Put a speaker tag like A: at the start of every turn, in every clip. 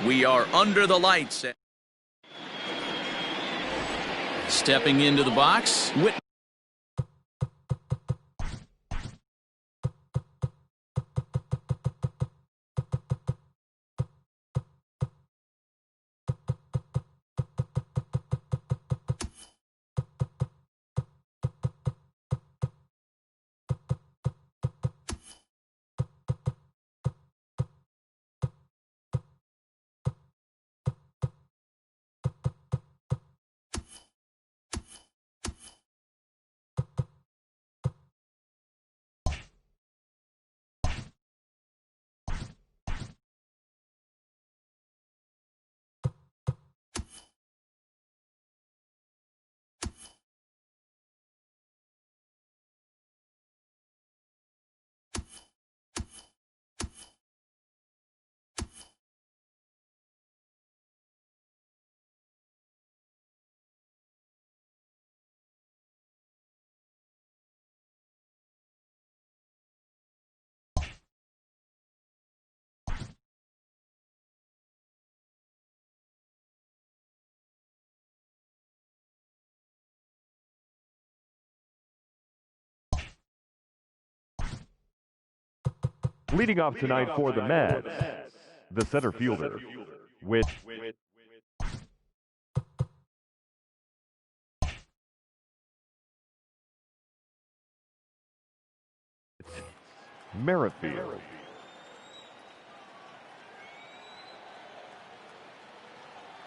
A: We are under the lights. Stepping into the box.
B: Leading off tonight for the Mets, the center fielder, with Merrifield.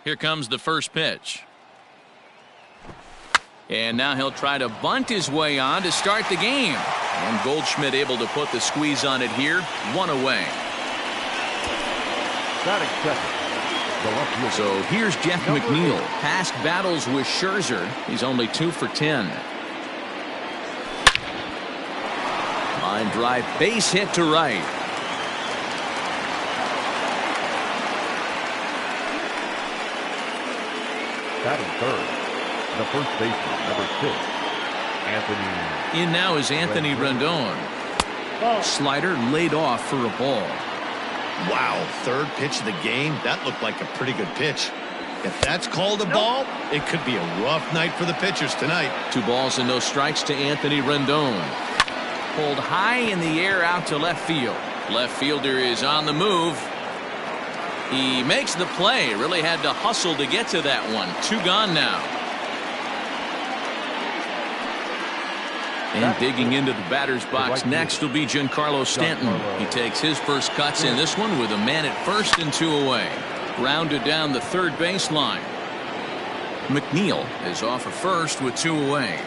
A: Here comes the first pitch. And now he'll try to bunt his way on to start the game. And Goldschmidt able to put the squeeze on it here. 1 away. So here's Jeff McNeil. Past battles with Scherzer. He's only 2 for 10. Line drive, base hit to right.
B: Batting third, the first baseman, number 6, Anthony.
A: In now is Anthony Rendon. Slider laid off for a ball.
C: Wow, third pitch of the game. That looked like a pretty good pitch. If that's called a ball, it could be a rough night for the pitchers tonight.
A: 2 balls and no strikes to Anthony Rendon. Pulled high in the air out to left field. Left fielder is on the move. He makes the play. Really had to hustle to get to that one. 2 gone now. And digging into the batter's box next will be Giancarlo Stanton. He takes his first cuts in this one with a man at first and 2 away. Grounded down the third baseline. McNeil is off at first with 2 away.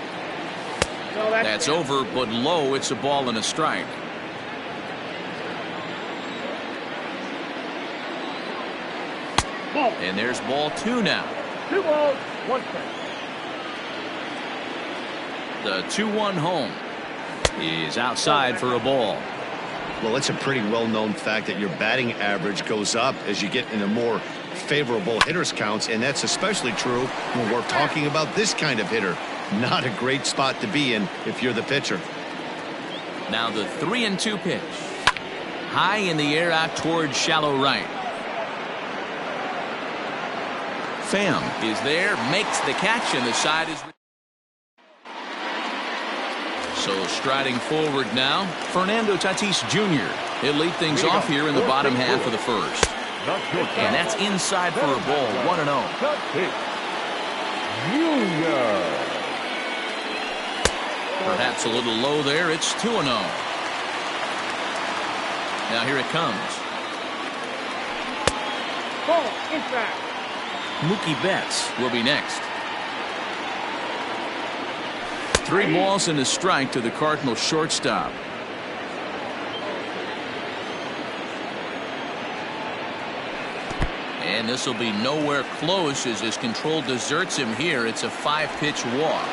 A: That's over, but low. It's a ball and a strike. And there's ball 2 now.
D: 2 balls, 1 strike.
A: The 2-1 home is outside for a ball.
C: Well, it's a pretty well-known fact that your batting average goes up as you get into more favorable hitters counts, and that's especially true when we're talking about this kind of hitter. Not a great spot to be in if you're the pitcher.
A: Now the 3-2 pitch. High in the air out towards shallow right. Pham is there, makes the catch, and the side is... So striding forward now, Fernando Tatis Jr. He'll lead things off here in the bottom half of the first. And that's inside for a ball, 1-0. Perhaps a little low there. It's 2-0. Now here it comes.
D: Ball, inside.
A: Mookie Betts will be next. 3 balls and a strike to the Cardinals shortstop. And this will be nowhere close as his control deserts him here. It's a 5-pitch walk.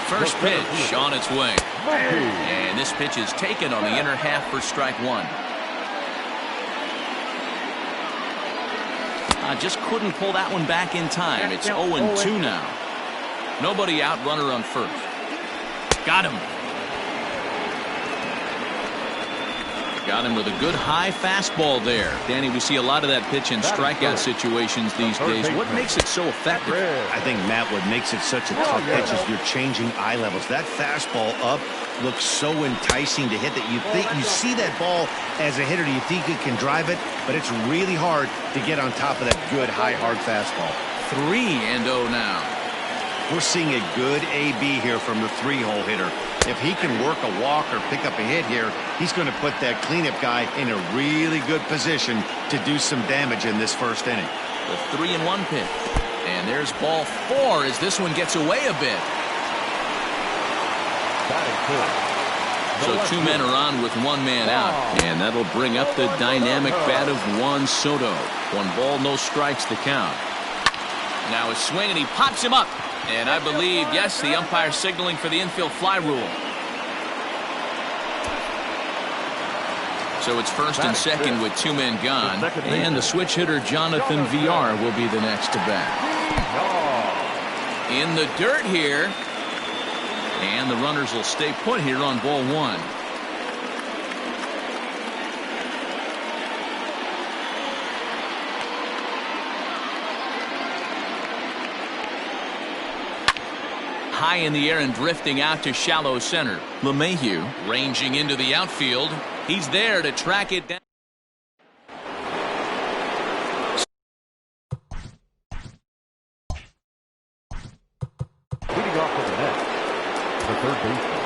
A: First pitch on its way. And this pitch is taken on the inner half for strike 1. Just couldn't pull that one back in time. It's 0-2 now. Nobody out, runner on first. Got him. Got him with a good high fastball there. Danny, we see a lot of that pitch in strikeout situations these days. What makes it so effective?
C: I think, Matt, what makes it such a tough pitch is you're changing eye levels. That fastball up looks so enticing to hit that you think you see that ball as a hitter. You think you can drive it, but it's really hard to get on top of that good high hard fastball.
A: 3-0 now.
C: We're seeing a good AB here from the 3-hole hitter. If he can work a walk or pick up a hit here, he's going to put that cleanup guy in a really good position to do some damage in this first inning.
A: The 3-1 pitch. And there's ball 4 as this one gets away a bit. So 2 men are on with 1 man out. And that'll bring up the dynamic bat of Juan Soto. 1 ball, no strikes to count. Now a swing and he pops him up. And I believe, yes, the umpire signaling for the infield fly rule. So it's first and second with 2 men gone. And the switch hitter Jonathan VR will be the next to bat. In the dirt here. And the runners will stay put here on ball 1. High in the air and drifting out to shallow center. LeMahieu ranging into the outfield. He's there to track it down.
B: Leading off to the net, the third baseman,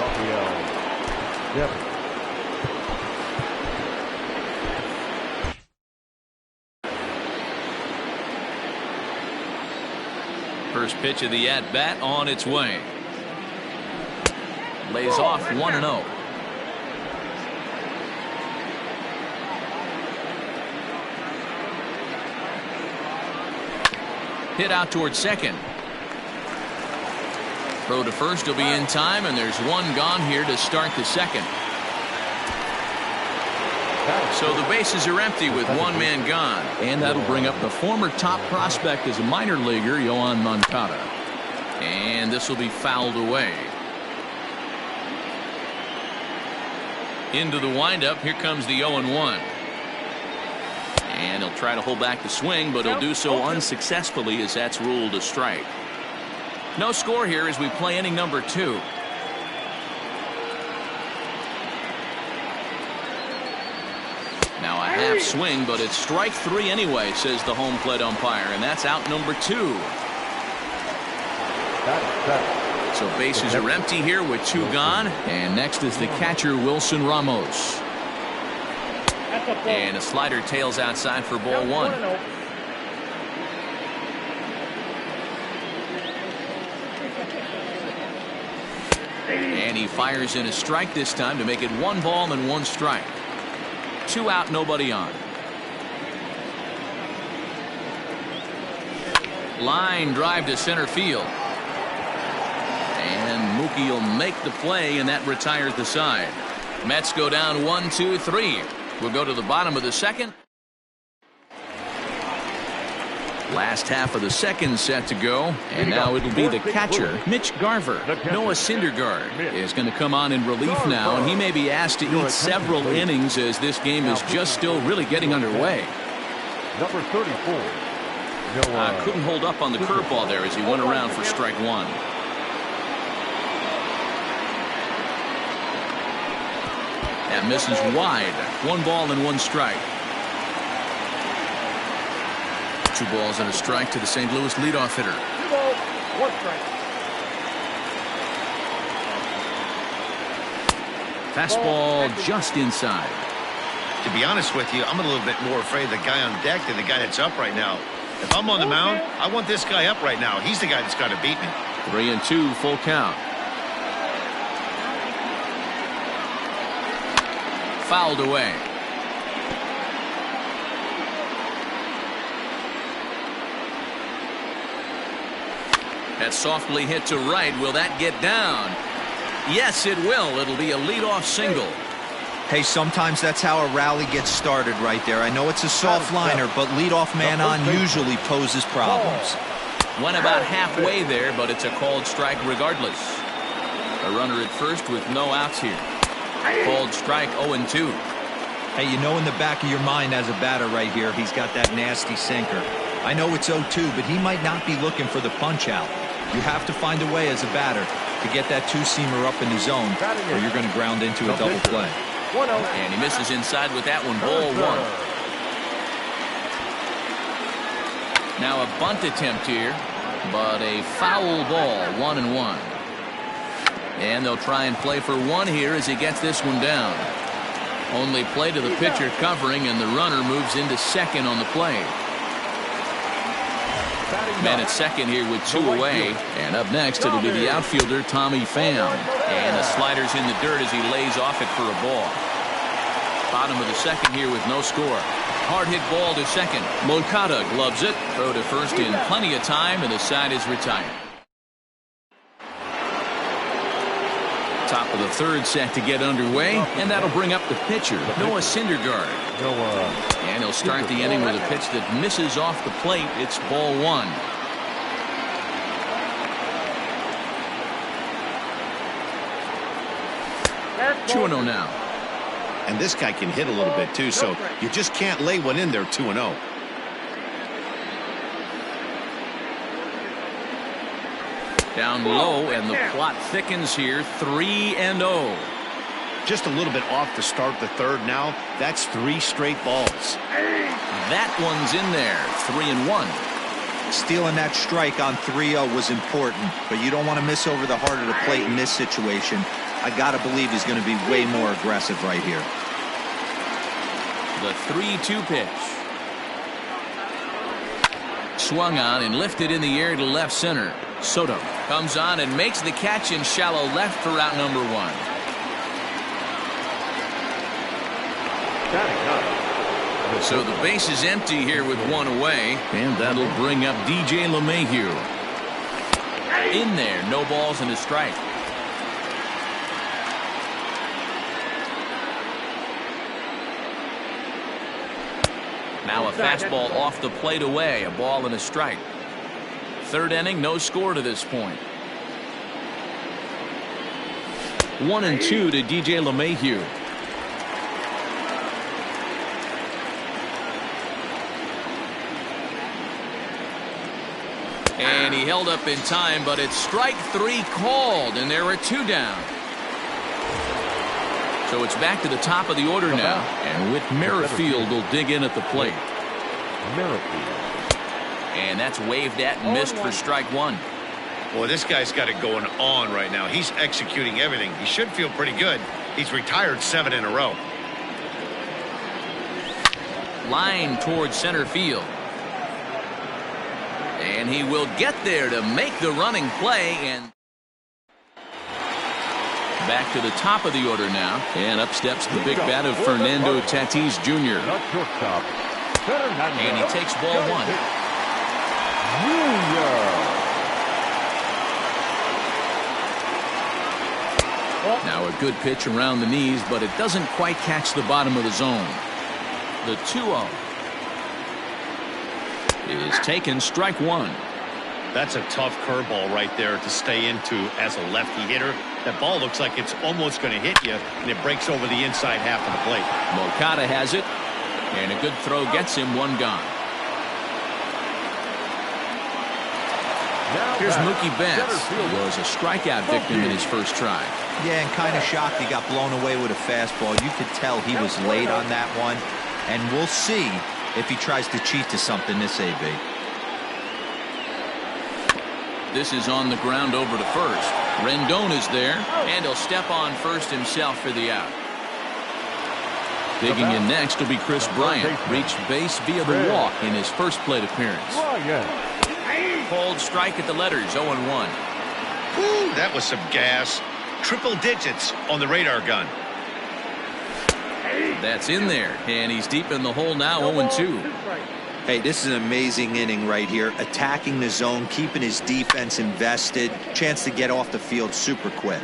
B: Rafael Devers.
A: First pitch of the at-bat on its way. Lays off 1-0. Hit out towards second. Throw to first will be in time, and there's 1 gone here to start the second. So the bases are empty with 1 man gone. And that'll bring up the former top prospect as a minor leaguer, Yoan Moncada. And this will be fouled away. Into the windup. Here comes the 0-1. And he'll try to hold back the swing, but he'll do so unsuccessfully as that's ruled a strike. No score here as we play inning number 2. Now a half swing, but it's strike 3 anyway, says the home plate umpire, and that's out number 2. So bases are empty here with 2 gone, and next is the catcher Wilson Ramos. And a slider tails outside for ball 1. And he fires in a strike this time to make it 1 ball and 1 strike. 2 out, nobody on. Line drive to center field. And Mookie will make the play, and that retires the side. Mets go down 1-2-3. We'll go to the bottom of the second. Last half of the second set to go, and now it'll be the catcher, Mitch Garver. Noah Syndergaard is going to come on in relief now, and he may be asked to eat several innings as this game is just still really getting underway.
B: Number 34.
A: Couldn't hold up on the curveball there as he went around for strike 1. That misses wide. 1 ball and 1 strike. 2 balls and a strike to the St. Louis leadoff hitter.
D: 2 balls, 1 strike.
A: Fastball just inside.
C: To be honest with you, I'm a little bit more afraid of the guy on deck than the guy that's up right now. If I'm on the mound, I want this guy up right now. He's the guy that's got to beat me.
A: 3-2, full count. Fouled away. That's softly hit to right. Will that get down? Yes, it will. It'll be a leadoff single.
E: Hey, sometimes that's how a rally gets started right there. I know it's a soft liner, but leadoff man on usually poses problems.
A: Went about halfway there, but it's a called strike regardless. A runner at first with no outs here. Called strike 0-2.
E: Hey, you know in the back of your mind as a batter right here, he's got that nasty sinker. I know it's 0-2, but he might not be looking for the punch out. You have to find a way as a batter to get that two-seamer up in the zone, or you're going to ground into a double play.
A: And he misses inside with that one. Ball one. Now a bunt attempt here, but a foul ball. 1-1. And they'll try and play for one here as he gets this one down. Only play to the pitcher covering, and the runner moves into second on the play. Man at second here with 2 away. And up next, it'll be the outfielder, Tommy Pham. And the slider's in the dirt as he lays off it for a ball. Bottom of the second here with no score. Hard hit ball to second. Moncada gloves it. Throw to first in plenty of time, and the side is retired. Top of the third set to get underway, and that'll bring up the pitcher, Noah Syndergaard. And he'll start the inning with a pitch that misses off the plate. It's ball one. Two 2-0 now.
C: And this guy can hit a little bit too, so you just can't lay one in there 2-0.
A: Down low, and the plot thickens here. 3-0.
C: Just a little bit off to start the third now. That's 3 straight balls.
A: That one's in there. 3-1.
E: Stealing that strike on 3-0 was important, but you don't want to miss over the heart of the plate in this situation. I gotta believe he's going to be way more aggressive right here.
A: The 3-2 pitch. Swung on and lifted in the air to left center. Soto comes on and makes the catch in shallow left for out number 1. So the base is empty here with 1 away, and that'll bring up DJ LeMahieu. In there, no balls and a strike. Now a fastball off the plate away, a ball and a strike. Third inning, no score to this point. 1-2 to DJ LeMahieu. And he held up in time, but it's strike 3 called, and there are 2 down. So it's back to the top of the order now, and Whit Merrifield will dig in at the plate. And that's waved at and missed for strike 1.
C: Boy, this guy's got it going on right now. He's executing everything. He should feel pretty good. He's retired 7 in a row.
A: Line towards center field. And he will get there to make the running play. And back to the top of the order now. And up steps the big bat of Fernando Tatis Jr. And he takes ball 1. Now a good pitch around the knees, but it doesn't quite catch the bottom of the zone. The 2-0 is taken, strike 1.
C: That's a tough curveball right there to stay into as a lefty hitter. That ball looks like it's almost going to hit you, and it breaks over the inside half of the plate.
A: Moncada has it, and a good throw gets him 1 gone. Here's Mookie Betts. He was a strikeout victim in his first try.
E: Yeah, and kind of shocked he got blown away with a fastball. You could tell he was late on that one, and we'll see if he tries to cheat to something this AB.
A: This is on the ground over to first. Rendon is there, and he'll step on first himself for the out. Digging in next will be Chris Bryant. Reached base via the walk in his first plate appearance. Called strike at the letters, 0-1.
C: Woo, that was some gas. Triple digits on the radar gun.
A: That's in there, and he's deep in the hole now, 0-2.
E: Hey, this is an amazing inning right here. Attacking the zone, keeping his defense invested. Chance to get off the field super quick.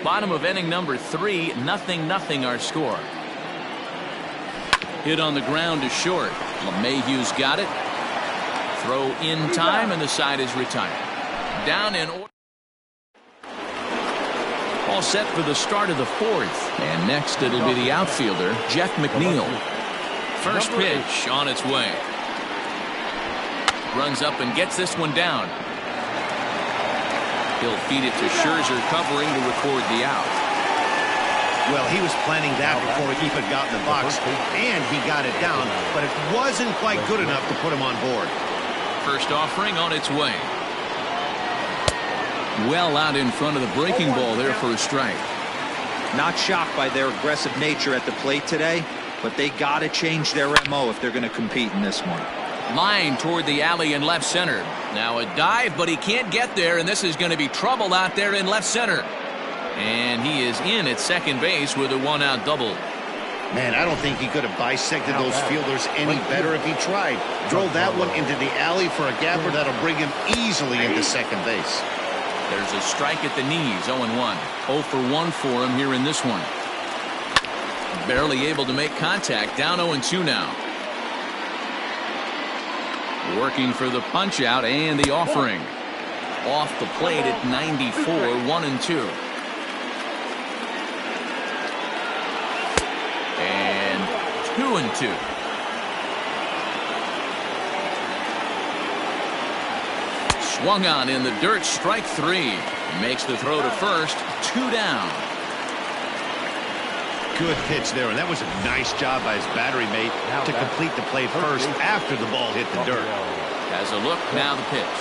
A: Bottom of inning number 3, 0-0 our score. Hit on the ground to short. LeMahieu's got it. Throw in time, and the side is retired. Down in order. All set for the start of the 4th. And next it'll be the outfielder, Jeff McNeil. First pitch on its way. Runs up and gets this one down. He'll feed it to Scherzer, covering to record the out.
C: Well, he was planning that before he even got in the box, and he got it down, but it wasn't quite good enough to put him on board.
A: First offering on its way. Well out in front of the breaking ball there for a strike.
E: Not shocked by their aggressive nature at the plate today, but they got to change their MO if they're going to compete in this one.
A: Line toward the alley in left center. Now a dive, but he can't get there, and this is going to be trouble out there in left center. And he is in at second base with a one-out double.
C: Man, I don't think he could have bisected those fielders any better if he tried. Drove that one into the alley for a gapper that'll bring him easily into second base.
A: There's a strike at the knees, 0-1. 0 for 1 for him here in this one. Barely able to make contact, down 0-2 now. Working for the punch out and the offering. Off the plate at 94, 1-2. And 2-2. Swung on in the dirt, strike 3. Makes the throw to first, 2 down.
C: Good pitch there, and that was a nice job by his battery mate to complete the play first after the ball hit the dirt.
A: Has a look, now the pitch.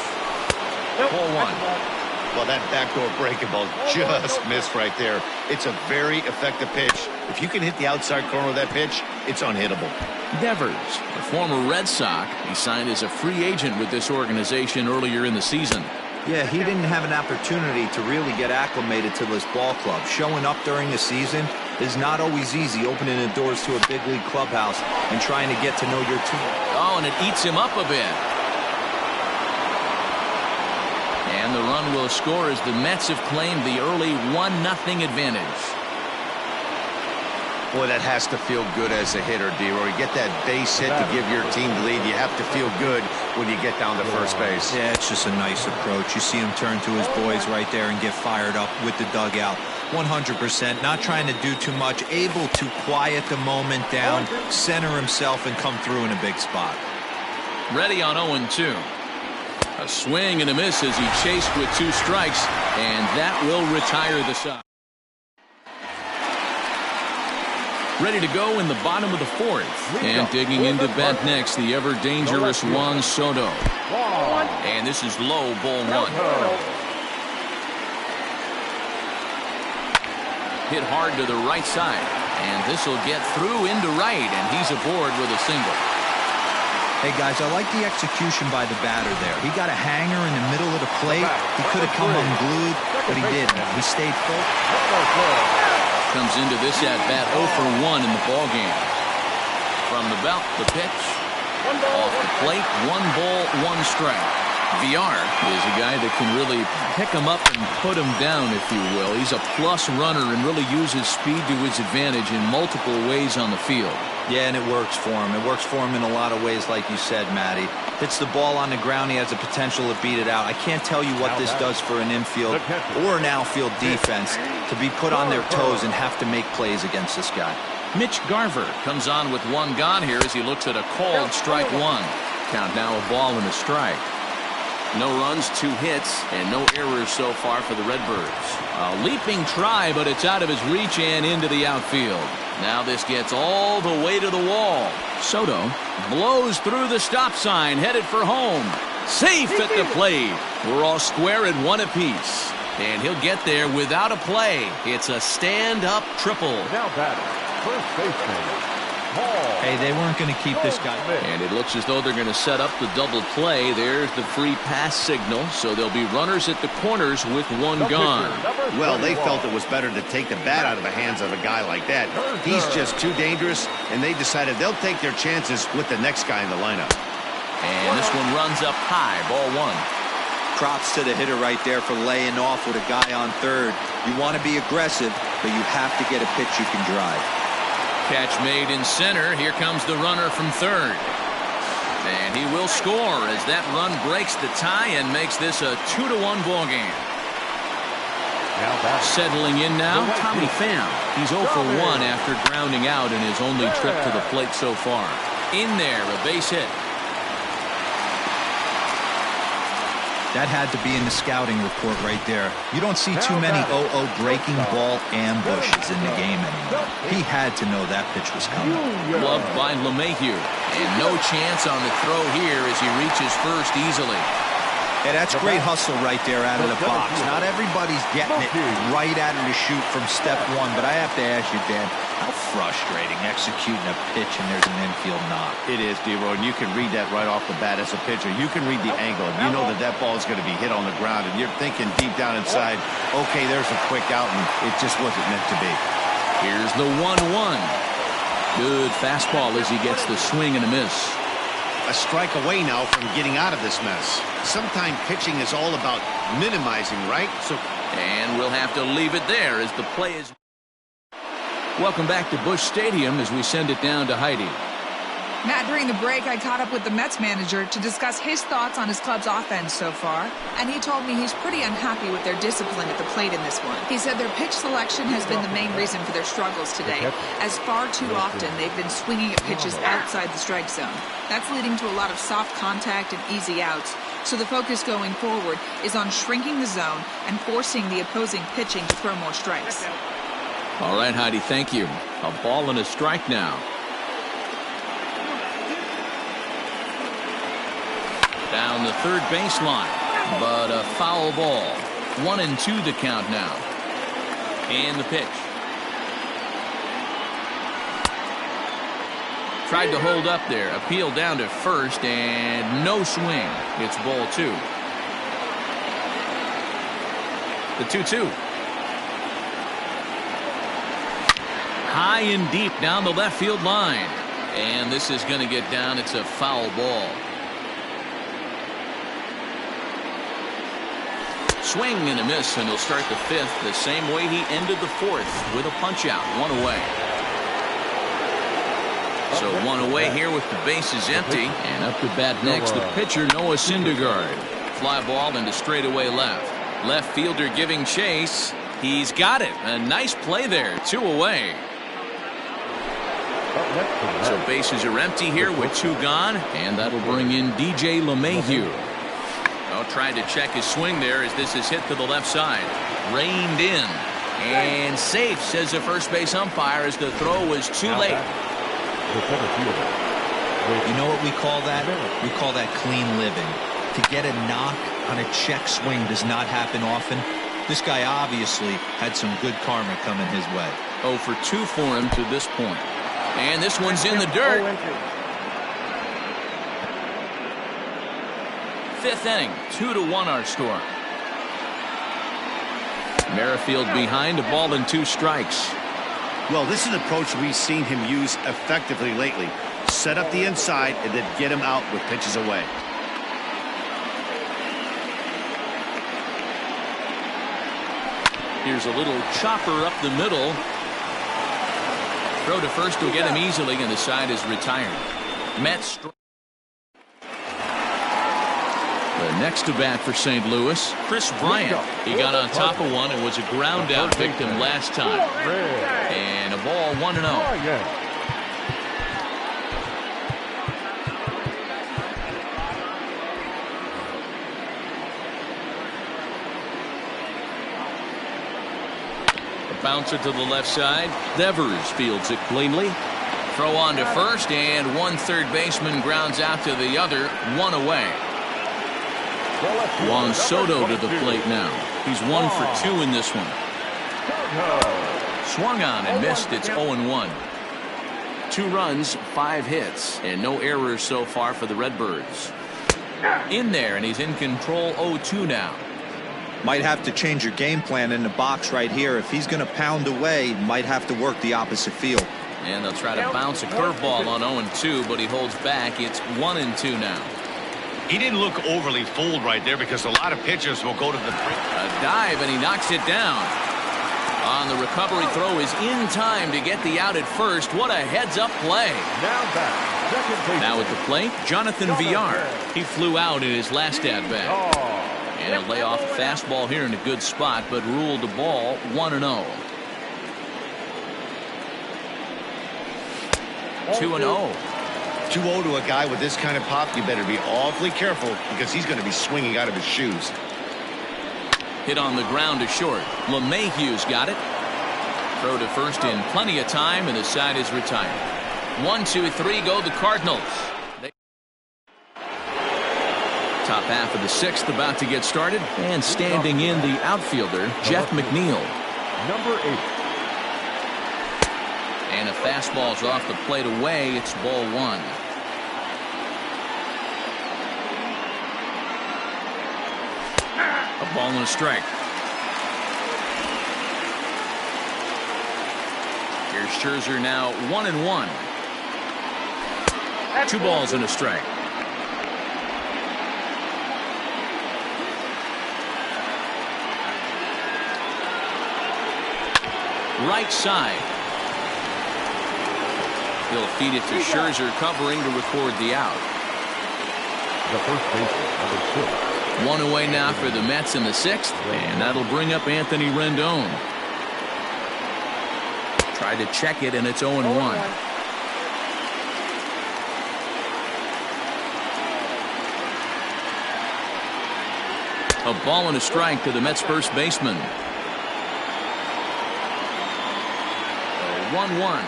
A: Ball 1.
C: Well, that backdoor breaking ball just missed right there. It's a very effective pitch. If you can hit the outside corner of that pitch, it's unhittable.
A: Devers, the former Red Sox, he signed as a free agent with this organization earlier in the season.
E: Yeah, he didn't have an opportunity to really get acclimated to this ball club. Showing up during the season is not always easy, opening the doors to a big league clubhouse and trying to get to know your team.
A: Oh, and it eats him up a bit. And the run will score as the Mets have claimed the early 1-0 advantage.
C: Boy, that has to feel good as a hitter, D-Roy. You get that base hit to give your team the lead. You have to feel good when you get down to first base.
E: Yeah, it's just a nice approach. You see him turn to his boys right there and get fired up with the dugout. 100%, not trying to do too much, able to quiet the moment down, center himself, and come through in a big spot.
A: Ready on 0-2. A swing and a miss as he chased with 2 strikes, and that will retire the side. Ready to go in the bottom of the 4th. And digging into bat next, the ever-dangerous Juan Soto. And this is low, ball 1. Hit hard to the right side. And this will get through into right, and he's aboard with a single.
E: Hey, guys, I like the execution by the batter there. He got a hanger in the middle of the plate. He could have come unglued, but he didn't. He stayed full.
A: Comes into this at-bat 0 for 1 in the ballgame. From the belt, the pitch. Off the plate, 1 ball, 1 strike. VR is a guy that can really pick him up and put him down, if you will. He's a plus runner and really uses speed to his advantage in multiple ways on the field.
E: Yeah, and it works for him. It works for him in a lot of ways, like you said, Matty. Hits the ball on the ground. He has the potential to beat it out. I can't tell you what this does for an infield or an outfield defense to be put on their toes and have to make plays against this guy.
A: Mitch Garver comes on with 1 gone here as he looks at a called strike 1. Count now a ball and a strike. No runs, 2 hits, and no errors so far for the Redbirds. A leaping try, but it's out of his reach and into the outfield. Now this gets all the way to the wall. Soto blows through the stop sign, headed for home. Safe at the plate. We're all square at 1 apiece. And he'll get there without a play. It's a stand-up triple.
B: Now batting, first baseman.
E: Hey, they weren't going to keep this guy.
A: And it looks as though they're going to set up the double play. There's the free pass signal. So there'll be runners at the corners with 1 gone.
C: Well, they felt it was better to take the bat out of the hands of a guy like that. He's just too dangerous, and they decided they'll take their chances with the next guy in the lineup.
A: And this one runs up high, ball 1.
E: Props to the hitter right there for laying off with a guy on third. You want to be aggressive, but you have to get a pitch you can drive.
A: Catch made in center. Here comes the runner from third. And he will score as that run breaks the tie and makes this a 2-1 ball game. Settling in now, Tommy Pham. He's 0 for 1 after grounding out in his only trip to the plate so far. In there, a base hit.
E: That had to be in the scouting report right there. You don't see too many 0-0 breaking ball ambushes in the game anymore. He had to know that pitch was coming.
A: Gloved by LeMahieu. And no chance on the throw here as he reaches first easily.
E: Yeah, that's great hustle right there out of the box. Not everybody's getting it right out of the chute from step one, but I have to ask you, Dan, how frustrating executing a pitch and there's an infield knock.
C: It is, D-Roy, and you can read that right off the bat as a pitcher. You can read the angle. You know that that ball is going to be hit on the ground, and you're thinking deep down inside, okay, there's a quick out, and it just wasn't meant to be.
A: Here's the 1-1. Good fastball as he gets the swing and a miss.
C: A strike away now from getting out of this mess. Sometimes pitching is all about minimizing, right?
A: And we'll have to leave it there as the play is. Welcome back to Busch Stadium as we send it down to Heidi.
F: Matt, during the break, I caught up with the Mets manager to discuss his thoughts on his club's offense so far, and he told me he's pretty unhappy with their discipline at the plate in this one. He said their pitch selection has been the main reason for their struggles today, as far too often they've been swinging at pitches outside the strike zone. That's leading to a lot of soft contact and easy outs, so the focus going forward is on shrinking the zone and forcing the opposing pitching to throw more strikes.
A: All right, Heidi, thank you. A ball and a strike now. Down the third baseline, but a foul ball. 1-2 the count now. And the pitch. Tried to hold up there. Appeal down to first, and no swing. It's ball 2. The 2-2. High and deep down the left field line. And this is going to get down. It's a foul ball. Swing and a miss, and he'll start the 5th the same way he ended the 4th with a punch out. 1 away. So 1 away here with the bases empty, and up to bat next the pitcher Noah Syndergaard. Fly ball into straightaway left. Left fielder giving chase. He's got it. A nice play there. 2 away. So bases are empty here with 2 gone, and that'll bring in DJ LeMahieu. Tried to check his swing there as this is hit to the left side. Reined in. And safe, says the first base umpire, as the throw was too late.
E: You know what we call that? We call that clean living. To get a knock on a check swing does not happen often. This guy obviously had some good karma coming his way.
A: 0 for 2 for him to this point. And this one's in the dirt. 5th inning, 2-1 our score. Merrifield behind, a ball and 2 strikes.
C: Well, this is an approach we've seen him use effectively lately. Set up the inside and then get him out with pitches away.
A: Here's a little chopper up the middle. Throw to first will get him easily, and the side is retired. Mets. The next to bat for St. Louis, Chris Bryant. He got on top of one and was a ground out victim last time. And a ball 1-0. A bouncer to the left side. Devers fields it cleanly. Throw on to first, and one third baseman grounds out to the other. 1 away. Juan Soto to the plate now. He's 1 for 2 in this one. Swung on and missed. It's 0-1. 2 runs, 5 hits, and no errors so far for the Redbirds. In there, and he's in control. 0-2 now.
E: Might have to change your game plan in the box right here. If he's going to pound away, might have to work the opposite field.
A: And they'll try to bounce a curveball on 0-2, but he holds back. It's 1-2 now.
C: He didn't look overly fooled right there because a lot of pitchers will go to the
A: a dive, and he knocks it down. On the recovery throw is in time to get the out at first. What a heads-up play. Now at the plate, Jonathan Villar. He flew out in his last at-bat. And he'll lay off a fastball here in a good spot, but ruled the ball 1-0. 2-0.
C: 2-0 to a guy with this kind of pop, you better be awfully careful because he's going to be swinging out of his shoes.
A: Hit on the ground to short. LeMahieu's got it. Throw to first in plenty of time, and the side is retired. 1-2-3 go the Cardinals. Top half of the sixth about to get started, and standing in the outfielder, Jeff McNeil.
B: Number 8.
A: And a fastball's off the plate away. It's ball 1. A ball and a strike. Here's Scherzer now 1-1. 2 balls and a strike. Right side. He'll feed it to Scherzer, covering to record the out.
B: The first baseman, number 6.
A: 1 away now for the Mets in the sixth, and that'll bring up Anthony Rendon. Tried to check it, and it's 0-1. A ball and a strike to the Mets first baseman. 1-1.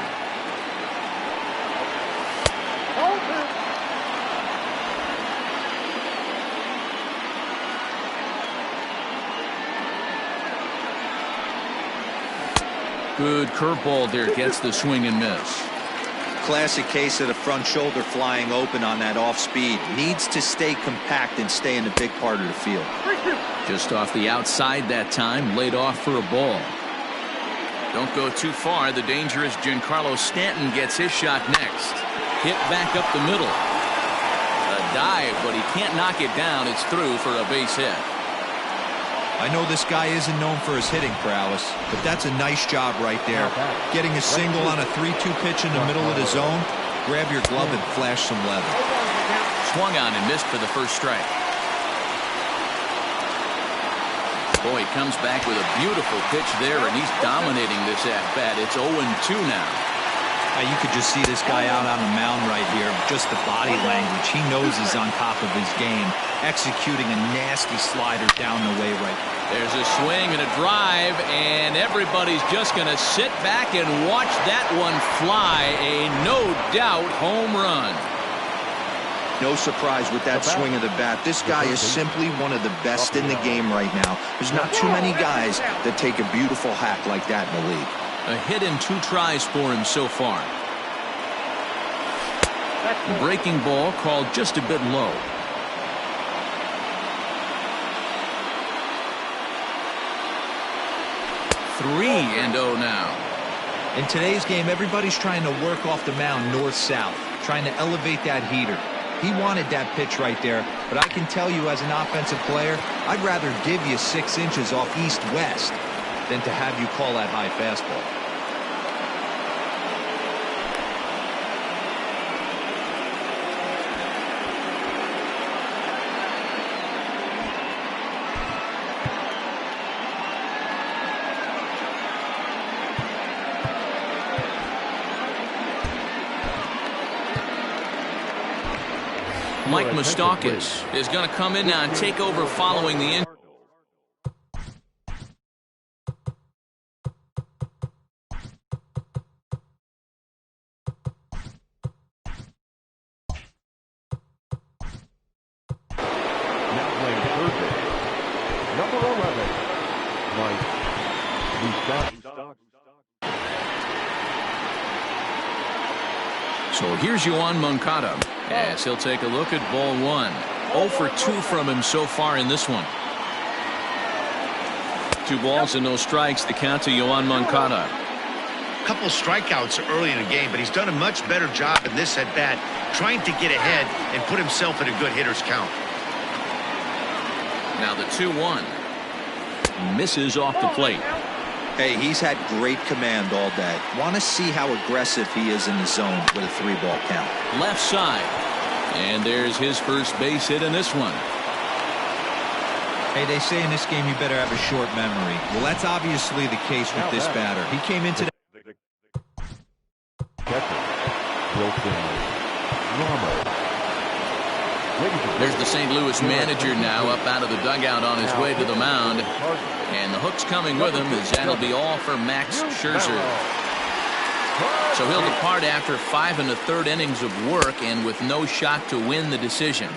A: Good curveball there, gets the swing and miss.
E: Classic case of the front shoulder flying open on that off speed. Needs to stay compact and stay in the big part of the field.
A: Just off the outside that time, laid off for a ball. Don't go too far. The dangerous Giancarlo Stanton gets his shot next. Hit back up the middle. A dive, but he can't knock it down. It's through for a base hit.
E: I know this guy isn't known for his hitting prowess, but that's a nice job right there. Getting a single on a 3-2 pitch in the middle of the zone. Grab your glove and flash some leather.
A: Swung on and missed for the first strike. Boy, he comes back with a beautiful pitch there, and he's dominating this at-bat. It's 0-2 now.
E: You could just see this guy out on the mound right here. Just the body language. He knows he's on top of his game. Executing a nasty slider down the way right.
A: There's a swing and a drive, and everybody's just going to sit back and watch that one fly. A no-doubt home run.
E: No surprise with that swing of the bat. This guy is simply one of the best in the game right now. There's not too many guys that take a beautiful hack like that in the league.
A: A hit and 2 tries for him so far. Breaking ball called just a bit low. 3-0 now.
E: In today's game, everybody's trying to work off the mound north-south, trying to elevate that heater. He wanted that pitch right there, but I can tell you as an offensive player, I'd rather give you 6 inches off east-west than to have you call that high fastball.
A: Mike Moustakas is going to come in now and take over following the injury.
B: Now playing third base, number 11, Mike Moustakas.
A: So here's Yoan Moncada as he'll take a look at ball 1. 0 for 2 from him so far in this one. 2 balls and no strikes, the count to Yoan Moncada.
C: Couple strikeouts early in the game, but he's done a much better job in this at bat, trying to get ahead and put himself in a good hitter's count.
A: Now the 2-1 misses off the plate.
E: Hey, he's had great command all day. Want to see how aggressive he is in the zone with a 3-ball count.
A: Left side, and there's his first base hit in this one.
E: Hey, they say in this game you better have a short memory. Well, that's obviously the case with this batter. He came into the
A: There's the St. Louis manager now up out of the dugout on his way to the mound. And the hook's coming with him as that'll be all for Max Scherzer. So he'll depart after 5 1/3 innings of work and with no shot to win the decision.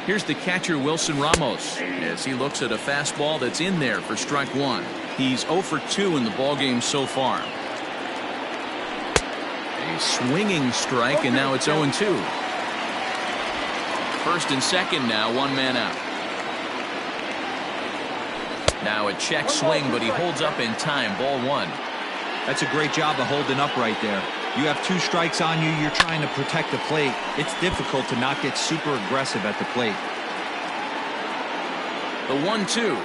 A: Here's the catcher, Wilson Ramos, as he looks at a fastball that's in there for strike one. He's 0 for 2 in the ballgame so far. A swinging strike, and now it's 0-2. First and second now, 1 man out. Now a check swing, but he holds up in time. Ball 1.
E: That's a great job of holding up right there. You have 2 strikes on you. You're trying to protect the plate. It's difficult to not get super aggressive at the plate.
A: The 1-2.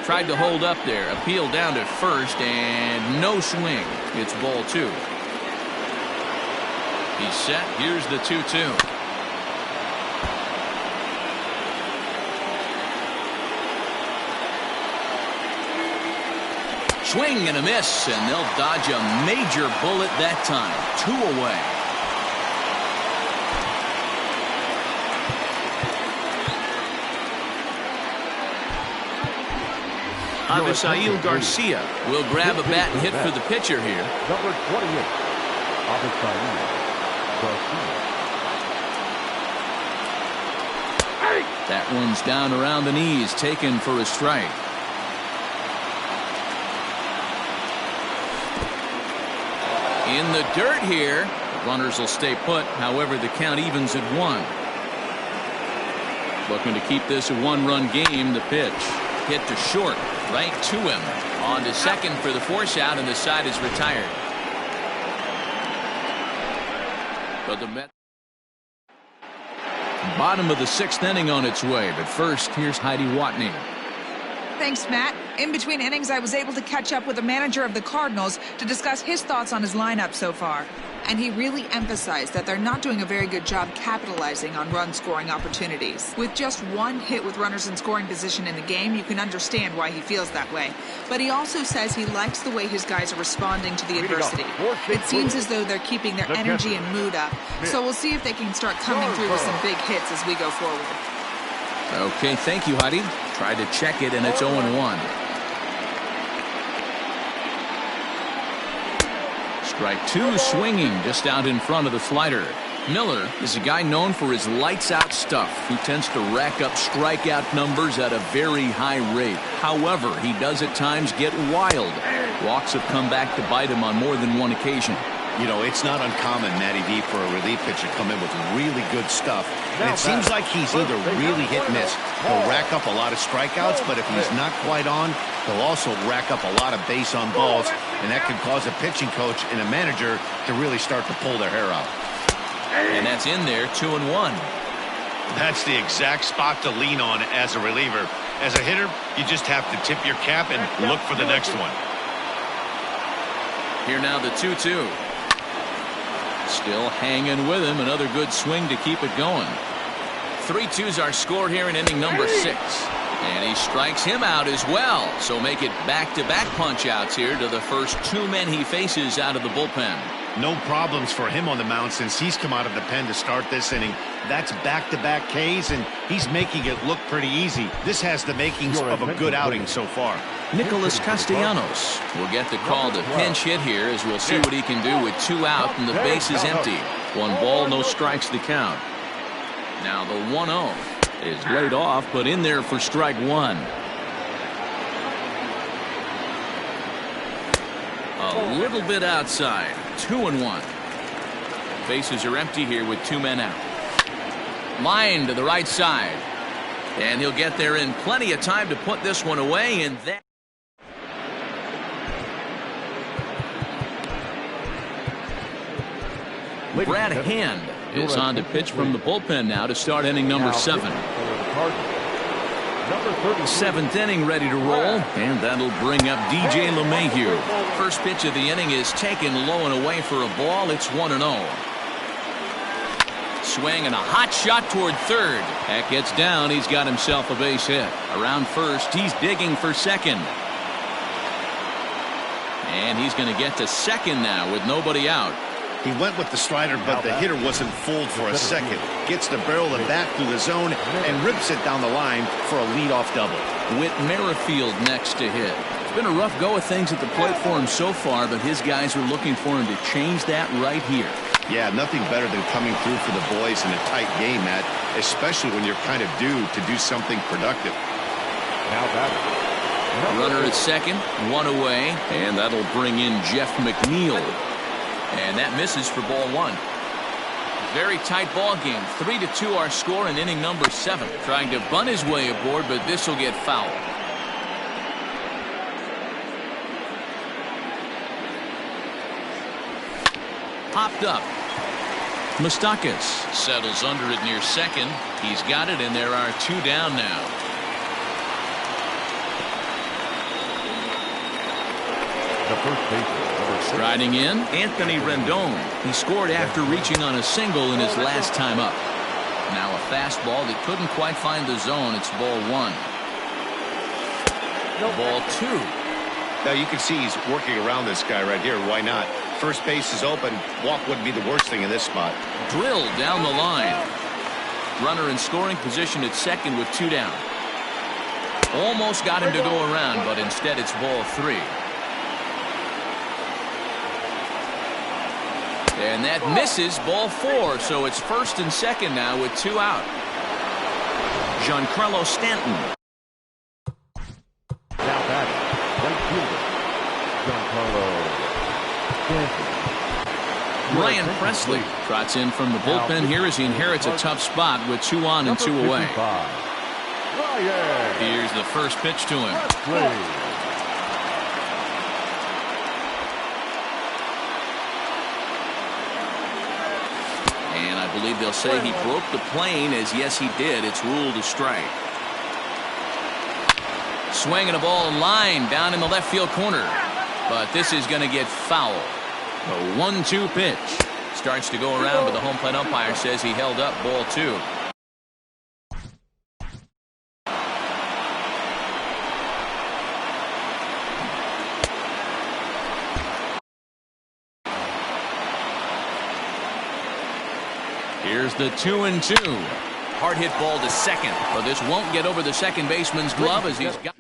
A: Tried to hold up there. Appeal down to first, and no swing. It's ball 2. He's set. Here's the 2-2. Swing and a miss, and they'll dodge a major bullet that time. 2 away. Avisail Garcia will grab a bat and hit for the pitcher here.
B: Number 28, Avisail Garcia.
A: That one's down around the knees, taken for a strike. In the dirt here. Runners will stay put. However, the count evens at 1. Looking to keep this a 1-run game. The pitch hit to short, right to him. On to second for the force out, and the side is retired. But the Mets. Bottom of the 6th inning on its way. But first, here's Heidi Watney.
F: Thanks, Matt. In between innings, I was able to catch up with the manager of the Cardinals to discuss his thoughts on his lineup so far. And he really emphasized that they're not doing a very good job capitalizing on run-scoring opportunities. With just 1 hit with runners in scoring position in the game, you can understand why he feels that way. But he also says he likes the way his guys are responding to the adversity. It seems as though they're keeping their energy and mood up. So we'll see if they can start coming through with some big hits as we go forward.
A: Okay, thank you, Heidi. Tried to check it, and it's 0-1. Strike 2 swinging just out in front of the slider. Miller is a guy known for his lights-out stuff who tends to rack up strikeout numbers at a very high rate. However, he does at times get wild. Walks have come back to bite him on more than one occasion.
C: You know, it's not uncommon, Matty V, for a relief pitcher to come in with really good stuff. And it seems like he's either really hit and miss. He'll rack up a lot of strikeouts, but if he's not quite on, he'll also rack up a lot of base on balls, and that can cause a pitching coach and a manager to really start to pull their hair out.
A: And that's in there, 2-1.
C: That's the exact spot to lean on as a reliever. As a hitter, you just have to tip your cap and look for the next one.
A: Here now the 2-2. Still hanging with him. Another good swing to keep it going. 3-2's our score here in inning number 6. And he strikes him out as well. So make it back-to-back punch-outs here to the first 2 men he faces out of the bullpen.
C: No problems for him on the mound since he's come out of the pen to start this inning. That's back-to-back Ks, and he's making it look pretty easy. This has the makings of a good outing so far.
A: Nicholas Castellanos will get the call to pinch hit here, as we'll see what he can do with 2 out and the base is empty. 1 ball, no strikes the count. Now the 1-0 is laid off, but in there for strike 1. A little bit outside. 2-1. Bases are empty here with 2 men out. Line to the right side. And he'll get there in plenty of time to put this one away, and that. Brad Hand is on to pitch from the bullpen now to start inning number 7. 7th inning ready to roll, and that'll bring up DJ LeMahieu. First pitch of the inning is taken low and away for a ball. It's 1-0. Swing and a hot shot toward third. That gets down. He's got himself a base hit. Around first, he's digging for second. And he's going to get to second now with nobody out.
C: He went with the strider, but the hitter wasn't fooled for a second. Gets the barrel of the bat through the zone and rips it down the line for a leadoff double.
A: Whit Merrifield next to hit. It's been a rough go of things at the plate for him so far, but his guys are looking for him to change that right here.
C: Yeah, nothing better than coming through for the boys in a tight game, Matt, especially when you're kind of due to do something productive.
B: Now batter.
A: Runner at second, 1 away, and that'll bring in Jeff McNeil. And that misses for ball 1. Very tight ball game. 3-2 our score in inning number 7. Trying to bunt his way aboard, but this will get foul. Popped up. Moustakas settles under it near second. He's got it, and there are 2 down now.
B: The first baseman.
A: Striding in, Anthony Rendon. He scored after reaching on a single in his last time up. Now a fastball that couldn't quite find the zone. It's ball 1. Ball 2.
C: Now you can see he's working around this guy right here. Why not? First base is open. Walk wouldn't be the worst thing in this spot.
A: Drilled down the line. Runner in scoring position at second with 2 down. Almost got him to go around, but instead it's ball 3. And that misses, ball 4, so it's first and second now with 2 out. Giancarlo Stanton.
B: Now batting, right fielder, Giancarlo Stanton.
A: Ryan Presley trots in from the bullpen here as he inherits a tough spot with 2 on and 2 away. Here's the first pitch to him. I believe they'll say he broke the plane, as yes he did. It's ruled a strike. Swinging a ball in line down in the left field corner, but this is going to get foul. A 1-2 pitch starts to go around, but the home plate umpire says he held up ball 2. Here's the 2-2. Hard hit ball to second, but this won't get over the second baseman's glove as he's got.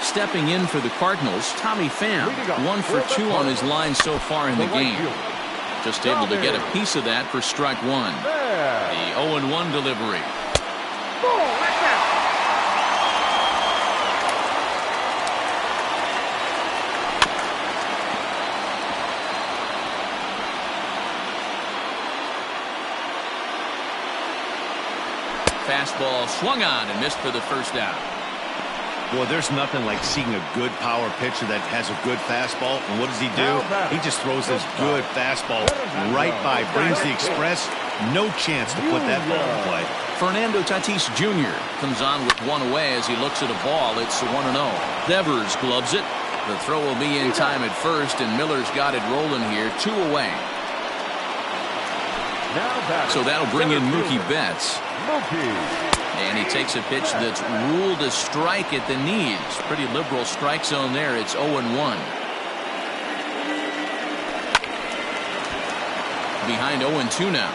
A: Stepping in for the Cardinals, Tommy Pham, 1 for 2 on his line so far in the game. Just able to get a piece of that for strike 1. The 0-1 delivery. Fastball swung on and missed for the first out.
C: Well, there's nothing like seeing a good power pitcher that has a good fastball. And what does he do? He just throws this good fastball right by, brings the express. No chance to put that ball in play.
A: Fernando Tatis Jr. comes on with 1 away as he looks at a ball. It's 1-0. Devers gloves it. The throw will be in time at first, and Miller's got it rolling here. 2 away. So that'll bring in Mookie Betts. And he takes a pitch that's ruled a strike at the knees. Pretty liberal strike zone there. It's 0-1. Behind 0-2 now.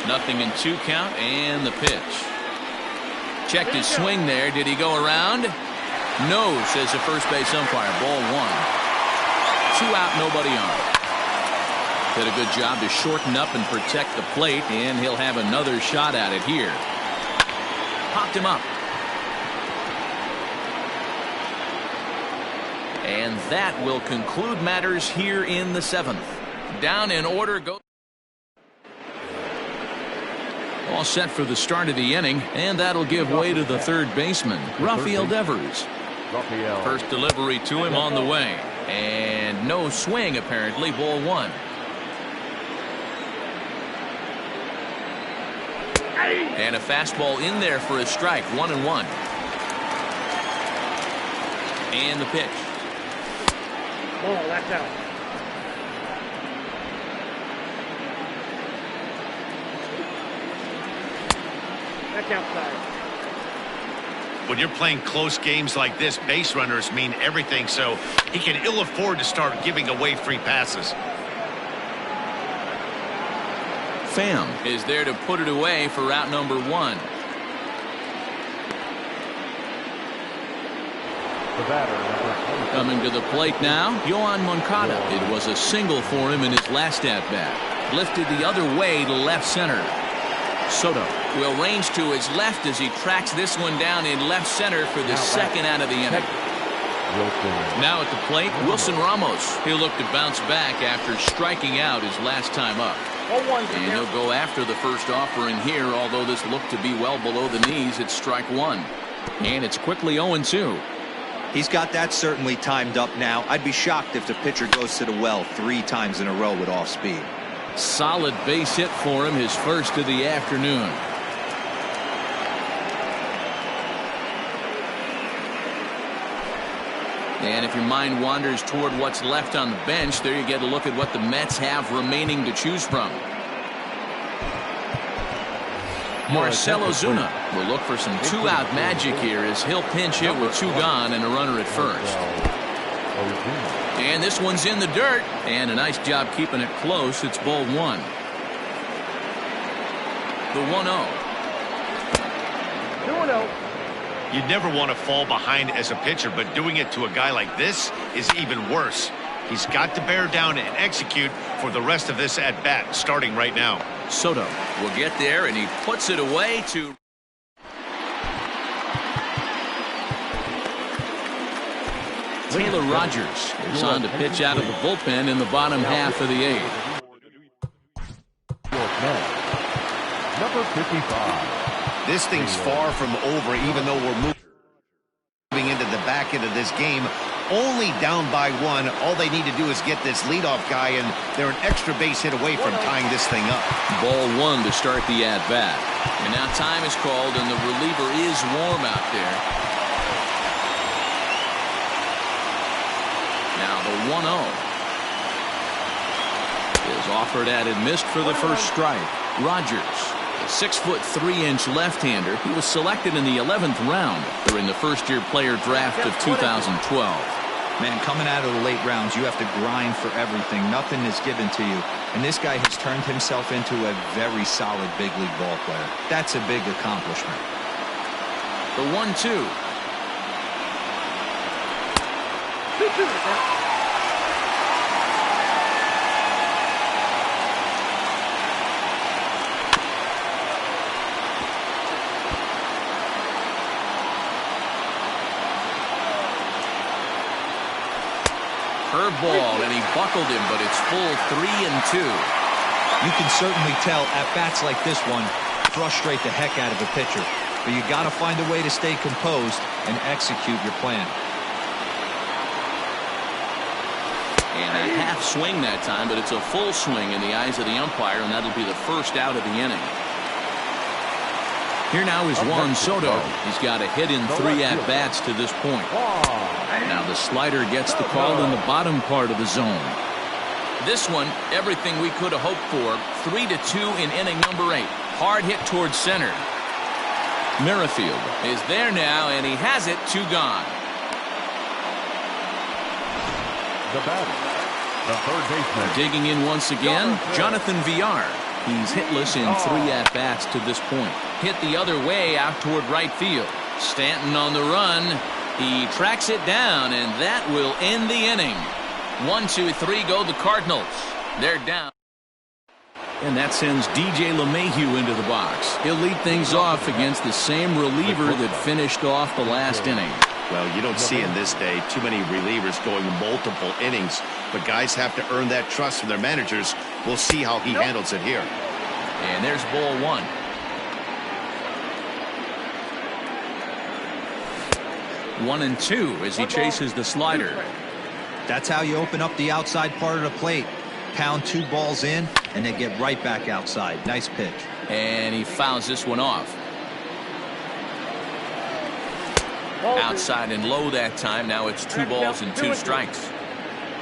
A: 0-2 count, and the pitch. Checked his swing there. Did he go around? No, says the first base umpire. Ball 1. 2 out, nobody on. Did a good job to shorten up and protect the plate, and he'll have another shot at it here. Popped him up. And that will conclude matters here in the 7th. Down in order goes. All set for the start of the inning, and that'll give way to the third baseman, Rafael Devers. First delivery to him on the way, and no swing apparently. Ball 1. And a fastball in there for a strike. 1-1. And the pitch.
D: Ball, that's out. That's outside.
C: When you're playing close games like this, base runners mean everything, so he can ill afford to start giving away free passes.
A: Pham is there to put it away for out number 1. Coming to the plate now, Yohan Moncada. It was a single for him in his last at-bat. Lifted the other way to left center. Soto will range to his left as he tracks this one down in left center for the second out of the inning. Now at the plate, Wilson Ramos. He'll look to bounce back after striking out his last time up. And he'll go after the first offering here, although this looked to be well below the knees. It's strike 1. And it's quickly 0-2.
E: He's got that certainly timed up now. I'd be shocked if the pitcher goes to the well 3 times in a row with off speed.
A: Solid base hit for him, his first of the afternoon. And if your mind wanders toward what's left on the bench, there you get a look at what the Mets have remaining to choose from. Marcell Ozuna will look for some 2-out magic here as he'll pinch hit with 2 gone and a runner at first. And this one's in the dirt, and a nice job keeping it close. It's ball 1. The 1-0.
D: 2-0.
C: You'd never want to fall behind as a pitcher, but doing it to a guy like this is even worse. He's got to bear down and execute for the rest of this at-bat, starting right now.
A: Soto will get there, and he puts it away to... Taylor Rogers is on to pitch out of the bullpen in the bottom half of the 8th.
B: Number 55.
C: This thing's far from over, even though we're moving into the back end of this game. Only down by 1. All they need to do is get this leadoff guy, and they're an extra base hit away from tying this thing up.
A: Ball 1 to start the at-bat. And now time is called, and the reliever is warm out there. Now the 1-0 is offered at and missed for the first strike. Rogers, a 6'3" left-hander. He was selected in the 11th round during the first-year player draft of 2012.
E: Man, coming out of the late rounds, you have to grind for everything. Nothing is given to you. And this guy has turned himself into a very solid big league ball player. That's a big accomplishment.
A: The 1-2. Curveball, and he buckled him, but it's full 3-2.
E: You can certainly tell at bats like this one frustrate the heck out of a pitcher, but you got to find a way to stay composed and execute your plan.
A: And a half swing that time, but it's a full swing in the eyes of the umpire, and that'll be the first out of the inning. Here now is Juan Soto. He's got a hit in 3 at-bats to this point. Now the slider gets the call in the bottom part of the zone. This one, everything we could have hoped for. 3-2 in inning number 8. Hard hit towards center. Merrifield is there now, and he has it. 2 gone.
B: The batter, the third baseman.
A: Digging in once again, Jonathan Villar. He's hitless in 3 at-bats to this point. Hit the other way out toward right field. Stanton on the run. He tracks it down, and that will end the inning. 1, 2, 3 go the Cardinals. They're down. And that sends DJ LeMahieu into the box. He'll lead things off against the same reliever that finished off the last inning.
C: Well, you don't see in this day too many relievers going multiple innings, but guys have to earn that trust from their managers. We'll see how he handles it here.
A: And there's ball 1. One and 2 as he chases the slider.
E: That's how you open up the outside part of the plate. Pound 2 balls in, and then get right back outside. Nice pitch.
A: And he fouls this one off. Outside and low that time. Now it's 2 balls and 2 strikes.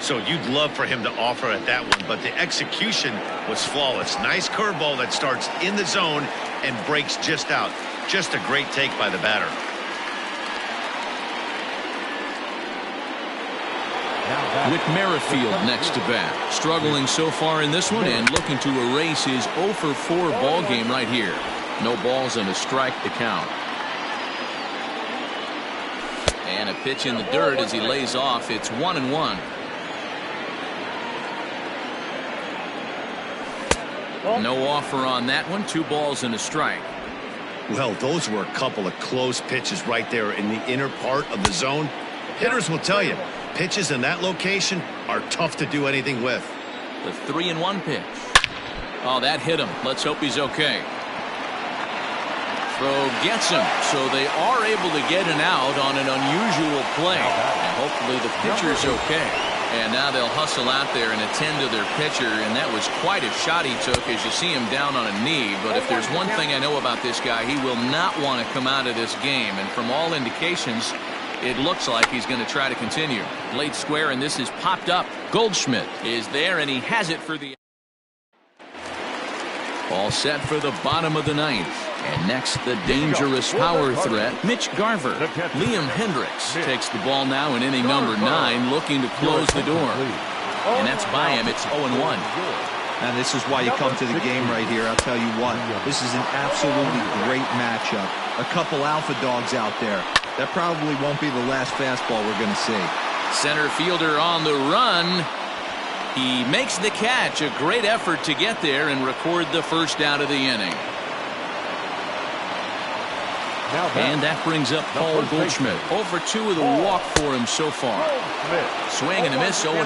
C: So you'd love for him to offer at that one, but the execution was flawless. Nice curveball that starts in the zone and breaks just out. Just a great take by the batter.
A: Whit Merrifield next to bat. Struggling so far in this one and looking to erase his 0 for 4 ball game right here. No balls and a strike to count. And a pitch in the dirt as he lays off. It's 1-1. No offer on that one. 2 balls and a strike.
C: Well, those were a couple of close pitches right there in the inner part of the zone. Hitters will tell you, pitches in that location are tough to do anything with.
A: The 3-1 pitch. Oh, that hit him. Let's hope he's okay. Throw gets him, so they are able to get an out on an unusual play. And hopefully the pitcher's okay. And now they'll hustle out there and attend to their pitcher, and that was quite a shot he took as you see him down on a knee. But if there's one thing I know about this guy, he will not want to come out of this game. And from all indications, it looks like he's going to try to continue. Late square, and this is popped up. Goldschmidt is there, and he has it for the... All set for the bottom of the 9th. And next, the dangerous power threat, Mitch Garver. Liam Hendricks takes the ball now in inning number 9, looking to close the door. And that's by him. It's 0-1.
E: And this is why you come to the game right here. I'll tell you what, this is an absolutely great matchup. A couple alpha dogs out there. That probably won't be the last fastball we're going to see.
A: Center fielder on the run. He makes the catch. A great effort to get there and record the first out of the inning. And that brings up Paul Goldschmidt. 0 for 2 with a walk for him so far. Swing and a miss, 0-1.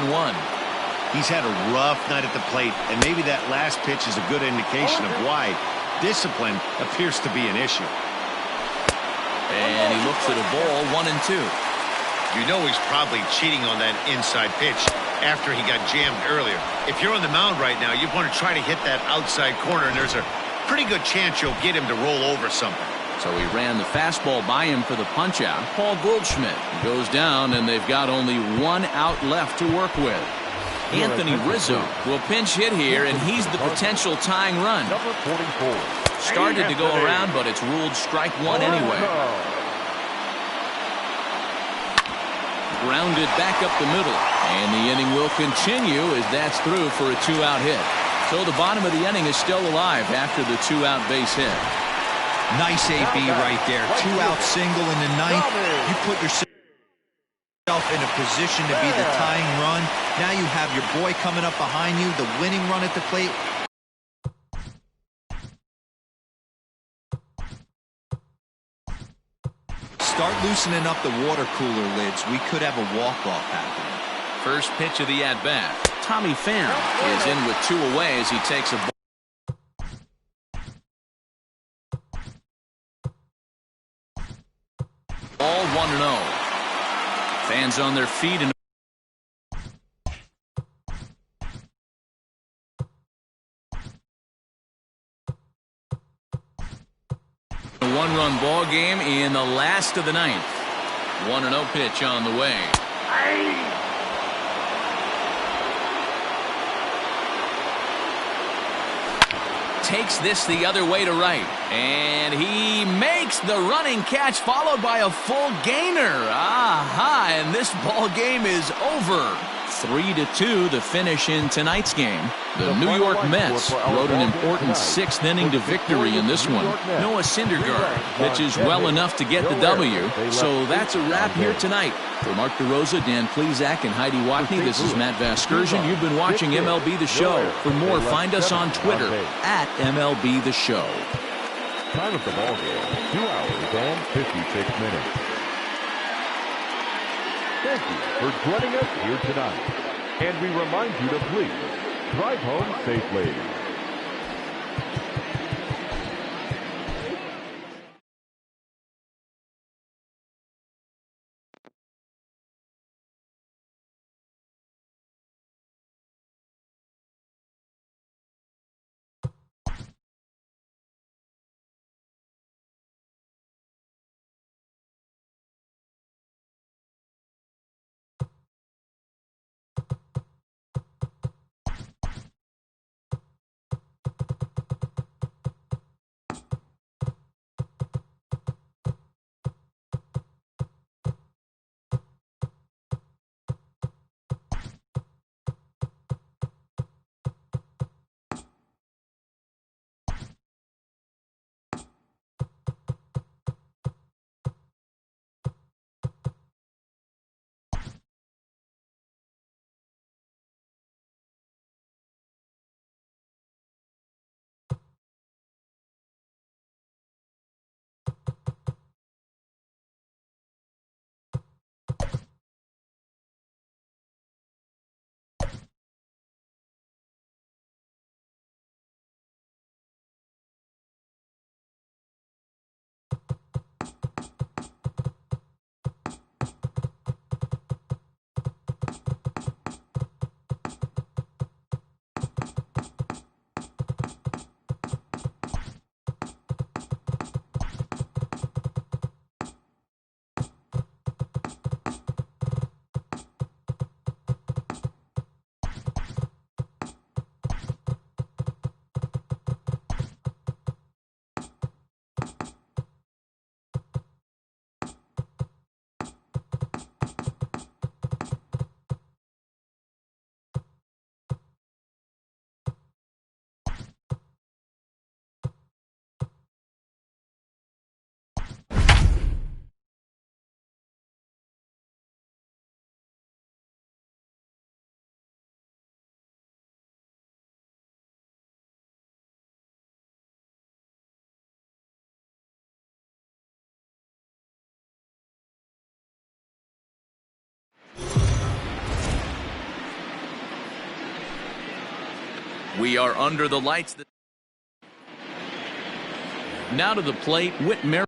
C: He's had a rough night at the plate, and maybe that last pitch is a good indication of why discipline appears to be an issue.
A: And he looks at a ball, 1-2.
C: You know he's probably cheating on that inside pitch after he got jammed earlier. If you're on the mound right now, you want to try to hit that outside corner, and there's a pretty good chance you'll get him to roll over something.
A: So he ran the fastball by him for the punch-out. Paul Goldschmidt goes down, and they've got only 1 out left to work with. Anthony Rizzo will pinch hit here, and he's the potential tying run. Started to go around, but it's ruled strike 1 anyway. Grounded back up the middle, and the inning will continue as that's through for a 2-out hit. So the bottom of the inning is still alive after the 2-out base hit.
E: Nice AB right there. 2-out single in the 9th. You put yourself in a position to be the tying run. Now you have your boy coming up behind you, the winning run at the plate. Start loosening up the water cooler lids. We could have a walk-off happening.
A: First pitch of the at-bat. Tommy Pham is in with 2 away as he takes a ball. All 1-0. Fans on their feet and a 1-run ball game in the last of the 9th. 1-0 pitch on the way. takes this the other way to right. And he makes the running catch, followed by a full gainer. Aha, and this ball game is over. 3-2 the finish in tonight's game. The New York Mets rode an important 6th inning to victory in this one. Noah Syndergaard pitches well enough to get the W. So that's a wrap here tonight. For Mark DeRosa, Dan Plezak, and Heidi Watney, this is Matt Vasgersian. You've been watching MLB The Show. For more, find us on Twitter at MLB The Show.
B: Time of the ball game, 2 hours and 56 minutes. Thank you for joining us here tonight. And we remind you to please drive home safely.
A: We are under the lights. Now to the plate, Whit Merrifield.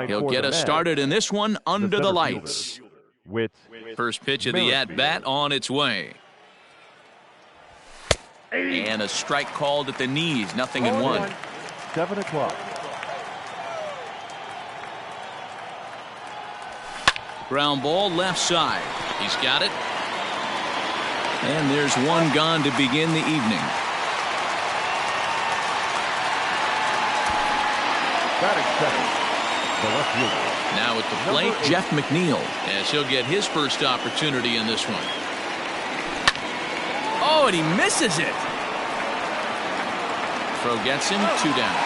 A: He'll get us started in this one under the lights. First pitch of the at-bat on its way. And a strike called at the knees, 0-1.
B: 7 o'clock.
A: Ground ball left side. He's got it. And there's one gone to begin the evening. Now at the plate, Jeff McNeil, as he'll get his first opportunity in this one. Oh, and he misses it. Throw gets him, 2 down.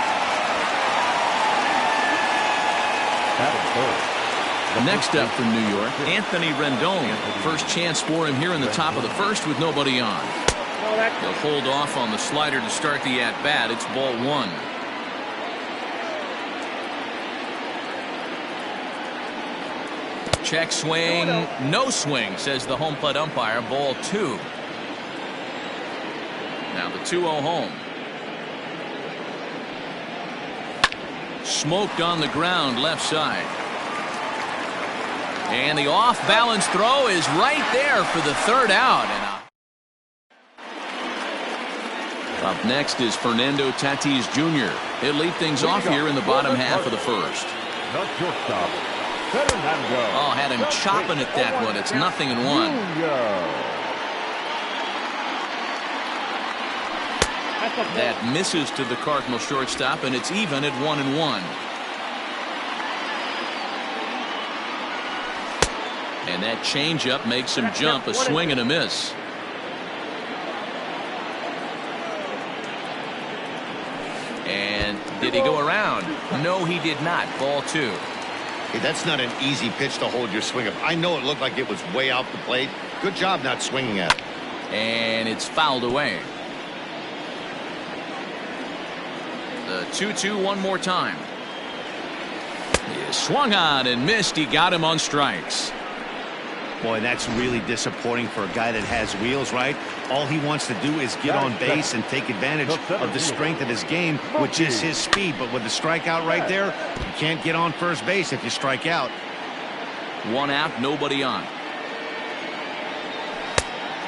A: Next up from New York, Anthony Rendon. First chance for him here in the top of the first with nobody on. He'll hold off on the slider to start the at-bat. It's ball 1. Check swing, no swing, says the home plate umpire. Ball 2. The 2-0 home. Smoked on the ground left side. And the off-balance throw is right there for the third out. And up next is Fernando Tatis Jr. He'll lead things off here in the bottom half of the first.
B: Not shortstop, Fernando.
A: Oh, had him chopping at that one. It's 0-1. That misses to the Cardinal shortstop, and it's even at 1-1. And that changeup makes him jump, a swing and a miss. And did he go around? No, he did not. Ball 2.
C: Hey, that's not an easy pitch to hold your swing up. I know it looked like it was way off the plate. Good job not swinging at it.
A: And it's fouled away. The 2-2 one more time. He swung on and missed. He got him on strikes.
C: Boy, that's really disappointing for a guy that has wheels, right? All he wants to do is get on base and take advantage of the strength of his game, which is his speed. But with the strikeout right there, you can't get on first base if you strike out.
A: 1 out, nobody on.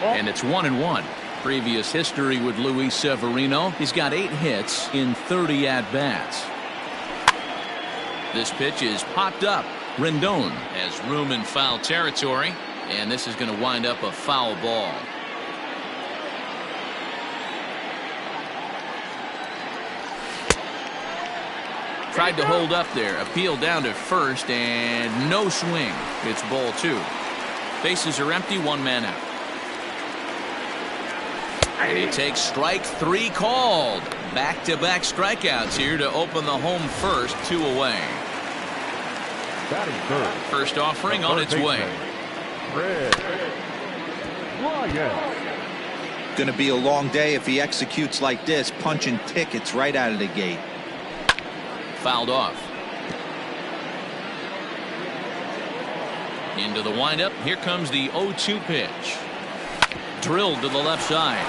A: And it's 1-1. Previous history with Luis Severino. He's got 8 hits in 30 at-bats. This pitch is popped up. Rendon has room in foul territory, and this is going to wind up a foul ball. Tried to hold up there, appeal down to first, and no swing. It's ball 2. Bases are empty, 1 man out. And he takes strike 3 called. Back-to-back strikeouts here to open the home first, 2 away. First offering on its way.
E: Going to be a long day if he executes like this, punching tickets right out of the gate.
A: Fouled off. Into the windup. Here comes the 0-2 pitch. Drilled to the left side.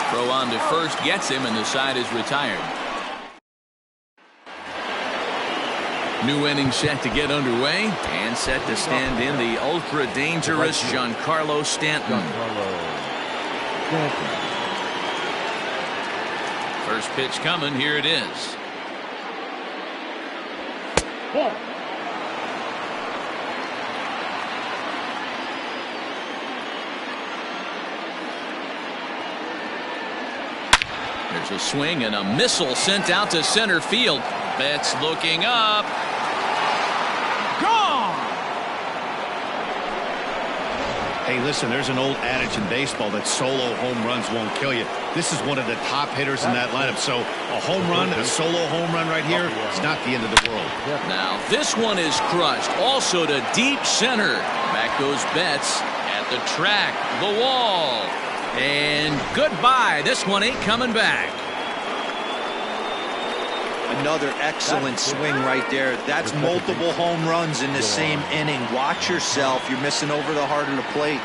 A: Throw on to first gets him, and the side is retired. New inning set to get underway, and set to stand in the ultra-dangerous Giancarlo Stanton. First pitch coming. Here it is. There's a swing and a missile sent out to center field. Betts looking up. Gone!
C: Hey, listen, there's an old adage in baseball that solo home runs won't kill you. This is one of the top hitters in that lineup. So a home run, a solo home run right here, it's not the end of the world.
A: Now this one is crushed. Also to deep center. Back goes Betts at the track, the wall. And goodbye. This one ain't coming back.
E: Another excellent swing right there. That's multiple home runs in the same inning. Watch yourself. You're missing over the heart of the plate.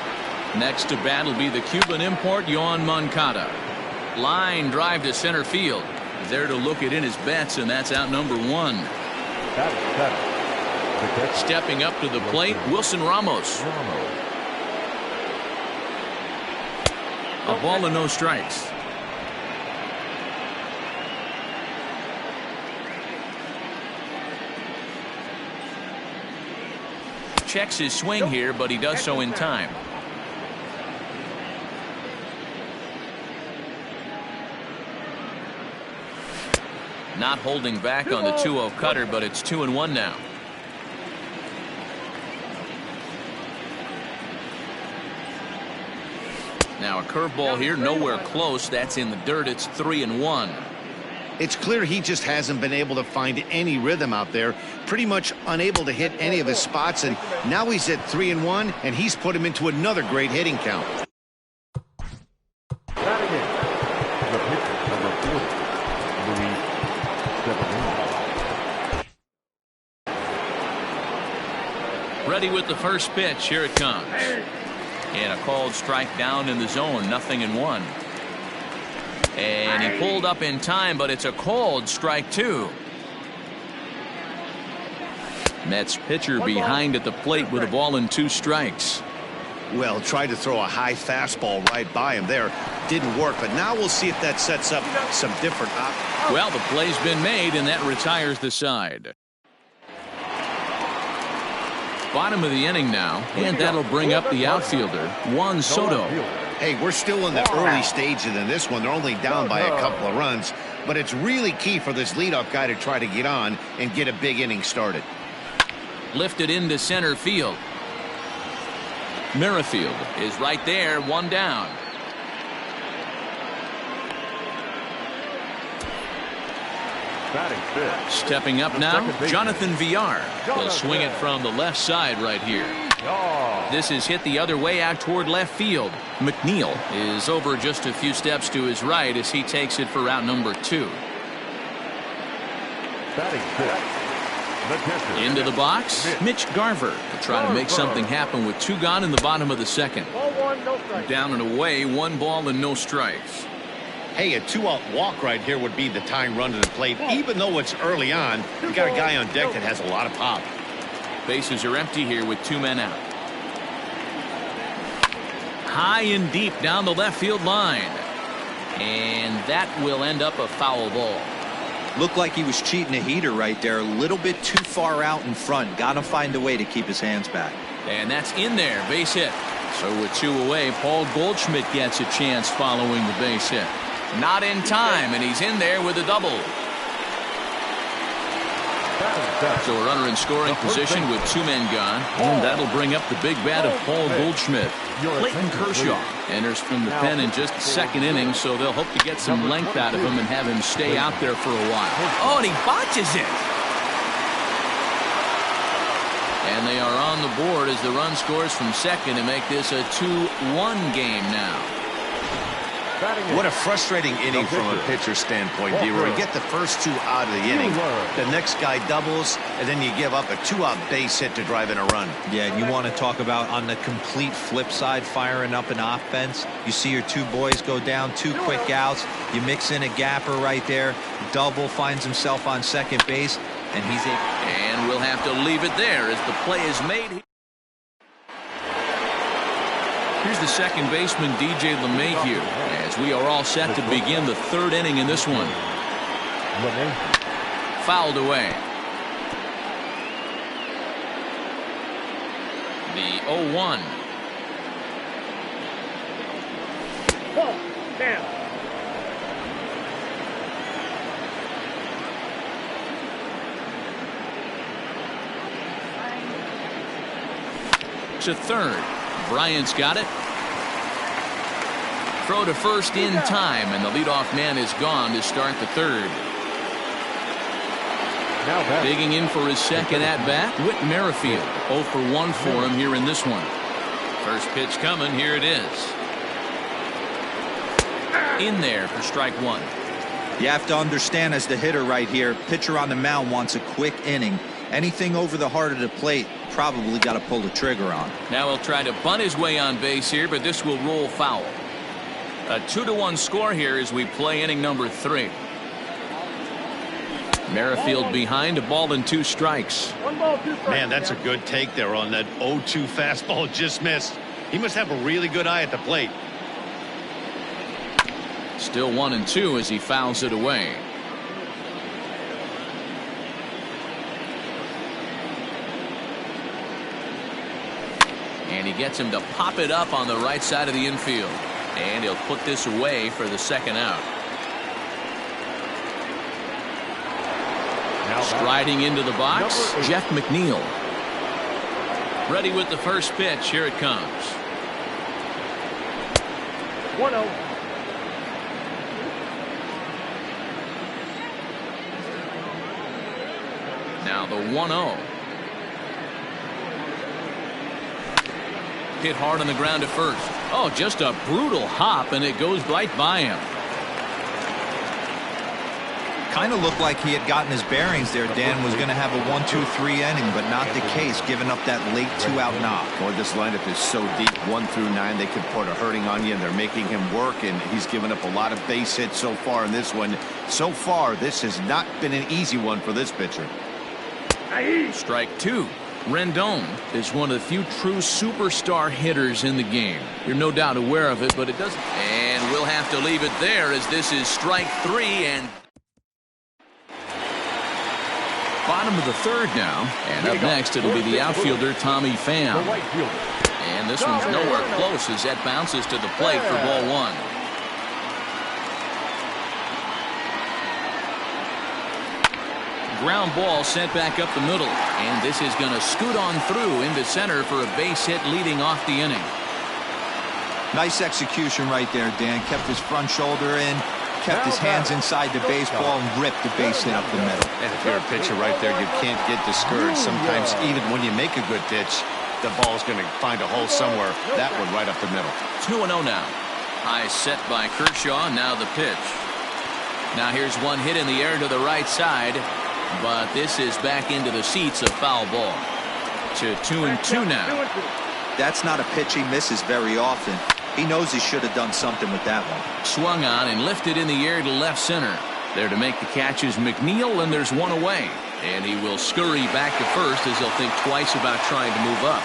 A: Next to bat will be the Cuban import, Yoan Moncada. Line drive to center field. There to look it in his Betts, and that's out number 1. Stepping up to the plate, Wilson Ramos. A ball and no strikes. Checks his swing here, but he does so in time. Not holding back on the 2-0 cutter, but it's 2-1 now. Now a curveball here, nowhere close. That's in the dirt. It's 3-1.
C: It's clear he just hasn't been able to find any rhythm out there. Pretty much unable to hit any of his spots, and now he's at 3-1, and he's put him into another great hitting count.
A: Ready with the first pitch. Here it comes. And a called strike down in the zone, 0-1. And he pulled up in time, but it's a called strike 2. Mets pitcher behind at the plate with a ball and 2 strikes.
C: Well, tried to throw a high fastball right by him there. Didn't work, but now we'll see if that sets up some different options.
A: Well, the play's been made, and that retires the side. Bottom of the inning now, and that'll bring up the outfielder, Juan Soto.
C: Hey, we're still in the early stages in this one. They're only down by a couple of runs, but it's really key for this leadoff guy to try to get on and get a big inning started.
A: Lifted into center field. Merrifield is right there, 1 down. Stepping up now, Jonathan Villar. He'll swing it from the left side right here. This is hit the other way out toward left field. McNeil is over just a few steps to his right as he takes it for route number 2. Into the box, Mitch Garver to try to make something happen with 2 gone in the bottom of the second. Down and away, 1 ball and no strikes.
C: Hey, a 2-out walk right here would be the tying run to the plate. Even though it's early on, you got a guy on deck that has a lot of pop.
A: Bases are empty here with 2 men out. High and deep down the left field line. And that will end up a foul ball.
E: Looked like he was cheating a heater right there. A little bit too far out in front. Got to find a way to keep his hands back.
A: And that's in there. Base hit. So with 2 away, Paul Goldschmidt gets a chance following the base hit. Not in time, and he's in there with a double. So a runner in scoring position with 2 men gone, and that'll bring up the big bat of Paul Goldschmidt. Clayton Kershaw enters from the pen in just the 2nd inning, so they'll hope to get some length out of him and have him stay out there for a while. Oh, and he botches it. And they are on the board as the run scores from second to make this a 2-1 game now.
C: What a frustrating inning from a pitcher's standpoint, D-Roy. You get the first 2 out of the inning. The next guy doubles, and then you give up a 2-out base hit to drive in a run.
E: Yeah, and you want to talk about on the complete flip side, firing up an offense. You see your 2 boys go down, 2 quick outs. You mix in a gapper right there. Double finds himself on second base, and he's able.
A: And we'll have to leave it there as the play is made. Here's the second baseman, DJ LeMahieu, as we are all set to begin the 3rd inning in this one. Fouled away. The 0-1.
D: Down.
A: To third. Bryant's got it. Throw to first in time, and the leadoff man is gone to start the 3rd. Digging in for his second at-bat, Whit Merrifield. 0 for 1 for him here in this one. First pitch coming. Here it is. In there for strike 1.
E: You have to understand, as the hitter right here, pitcher on the mound wants a quick inning. Anything over the heart of the plate, probably got to pull the trigger on.
A: Now he'll try to bunt his way on base here, but this will roll foul. A 2-1 score here as we play inning number 3. Merrifield behind, a ball and 2 strikes.
D: 1 ball, 2 strikes.
C: Man, that's a good take there on that 0-2 fastball. Just missed. He must have a really good eye at the plate.
A: Still 1-2 as he fouls it away. And he gets him to pop it up on the right side of the infield. And he'll put this away for the 2nd out. Striding into the box, Jeff McNeil. Ready with the first pitch. Here it comes.
D: 1-0.
A: Now the 1-0. Hit hard on the ground at first. Oh, just a brutal hop, and it goes right by him.
E: Kind of looked like he had gotten his bearings there. Dan was going to have a 1-2-3 inning, but not the case, giving up that late 2-out knock.
C: Boy, this lineup is so deep, 1 through 9. They could put a hurting on you, and they're making him work, and he's given up a lot of base hits so far in this one. So far, this has not been an easy one for this pitcher.
A: Strike 2. Rendon is one of the few true superstar hitters in the game. You're no doubt aware of it, but it doesn't. And we'll have to leave it there as this is strike 3 and bottom of the third now. And up next it'll be the outfielder Tommy Pham. And this one's nowhere close as that bounces to the plate for ball 1. Ground ball sent back up the middle, and this is going to scoot on through into center for a base hit leading off the inning.
E: Nice execution right there, Dan. Kept his front shoulder in, kept his hands inside the baseball, and ripped the base hit up the middle.
C: And if you're a pitcher right there, you can't get discouraged. Sometimes even when you make a good pitch, the ball's going to find a hole somewhere. That one right up the middle.
A: 2-0 now. High set by Kershaw. Now the pitch. Now here's one hit in the air to the right side. But this is back into the seats, a foul ball. To 2-2 now.
E: That's not a pitch he misses very often. He knows he should have done something with that one.
A: Swung on and lifted in the air to left center. There to make the catch is McNeil, and there's one away. And he will scurry back to first as he'll think twice about trying to move up.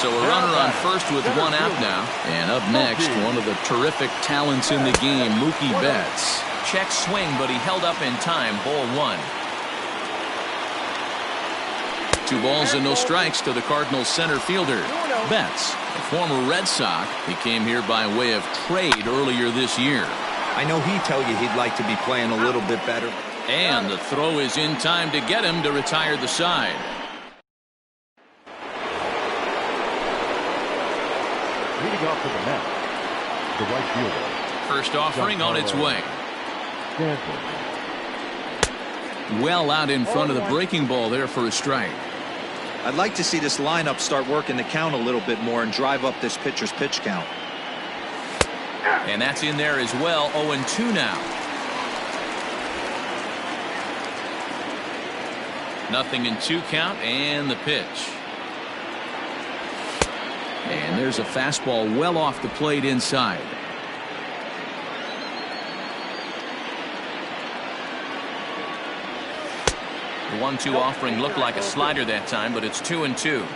A: So a runner on first with 1 out now. And up next, one of the terrific talents in the game, Mookie Betts. Check swing, but he held up in time. Ball 1. 2 balls and no strikes to the Cardinals center fielder, Betts, a former Red Sox. He came here by way of trade earlier this year.
E: I know he'd tell you he'd like to be playing a little bit better.
A: And the throw is in time to get him to retire the side.
B: Leading off to the net, the right fielder.
A: First offering on its way. Well out in front of the breaking ball there for a strike.
E: I'd like to see this lineup start working the count a little bit more and drive up this pitcher's pitch count.
A: And that's in there as well. 0-2 now. Nothing in 2 count, and the pitch. And there's a fastball well off the plate inside. The 1-2 offering looked like a slider that time, but it's 2-2.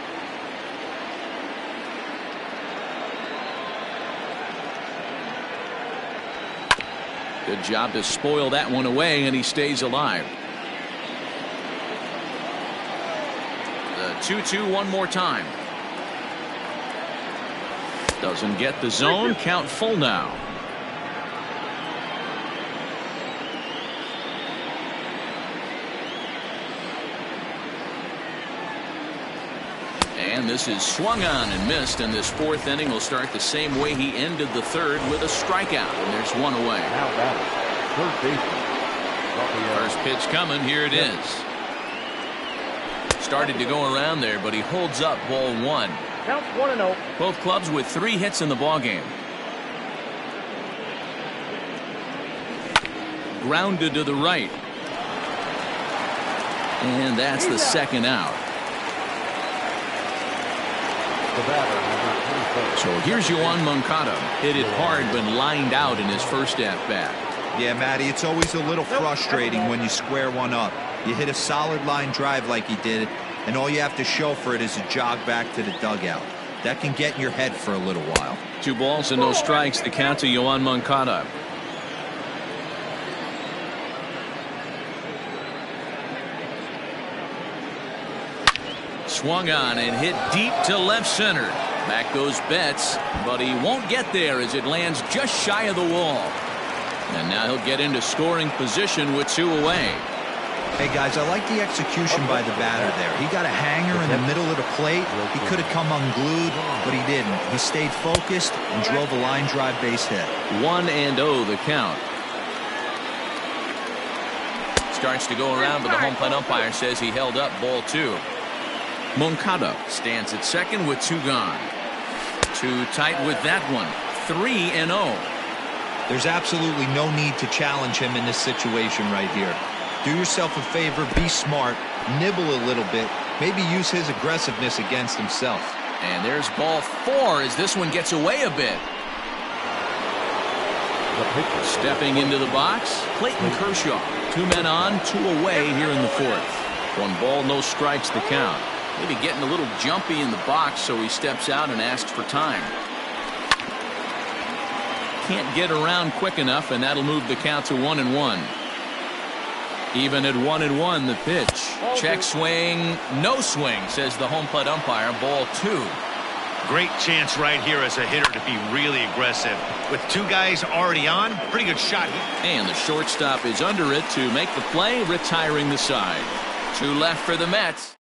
A: Good job to spoil that one away, and he stays alive. The 2-2 one more time. Doesn't get the zone. Count full now. And this is swung on and missed, and this 4th inning will start the same way he ended the 3rd with a strikeout, and there's one away.
B: Now batting, third baseman.
A: First pitch coming. Here it is. Started to go around there, but he holds up. Ball 1.
D: Count 1-0.
A: Both clubs with 3 hits in the ballgame. Grounded to the right. And that's the 2nd out. So here's Yoan Moncada. Hit it hard but lined out in his first at-bat.
E: Yeah, Matty, it's always a little frustrating when you square one up. You hit a solid line drive like he did, and all you have to show for it is a jog back to the dugout. That can get in your head for a little while.
A: 2 balls and no strikes. The count to Yoan Moncada. Swung on and hit deep to left center. Back goes Betts, but he won't get there as it lands just shy of the wall. And now he'll get into scoring position with 2 away.
E: Hey guys, I like the execution by the batter there. He got a hanger in the middle of the plate. He could have come unglued, but he didn't. He stayed focused and drove a line drive base hit.
A: 1-0 the count. Starts to go around, but the home plate umpire says he held up. Ball 2. Moncada stands at second with 2 gone. Too tight with that one. 3-0.
E: There's absolutely no need to challenge him in this situation right here. Do yourself a favor, be smart, nibble a little bit, maybe use his aggressiveness against himself.
A: And there's ball 4 as this one gets away a bit. Stepping into the box, Clayton Kershaw. 2 men on, 2 away here in the 4th. 1 ball, no strikes the count. Maybe getting a little jumpy in the box, so he steps out and asks for time. Can't get around quick enough, and that'll move the count to 1-1. Even at 1-1, the pitch. Check swing, no swing, says the home plate umpire. Ball 2.
C: Great chance right here as a hitter to be really aggressive. With 2 guys already on, pretty good shot.
A: And the shortstop is under it to make the play, retiring the side. 2 left for the Mets.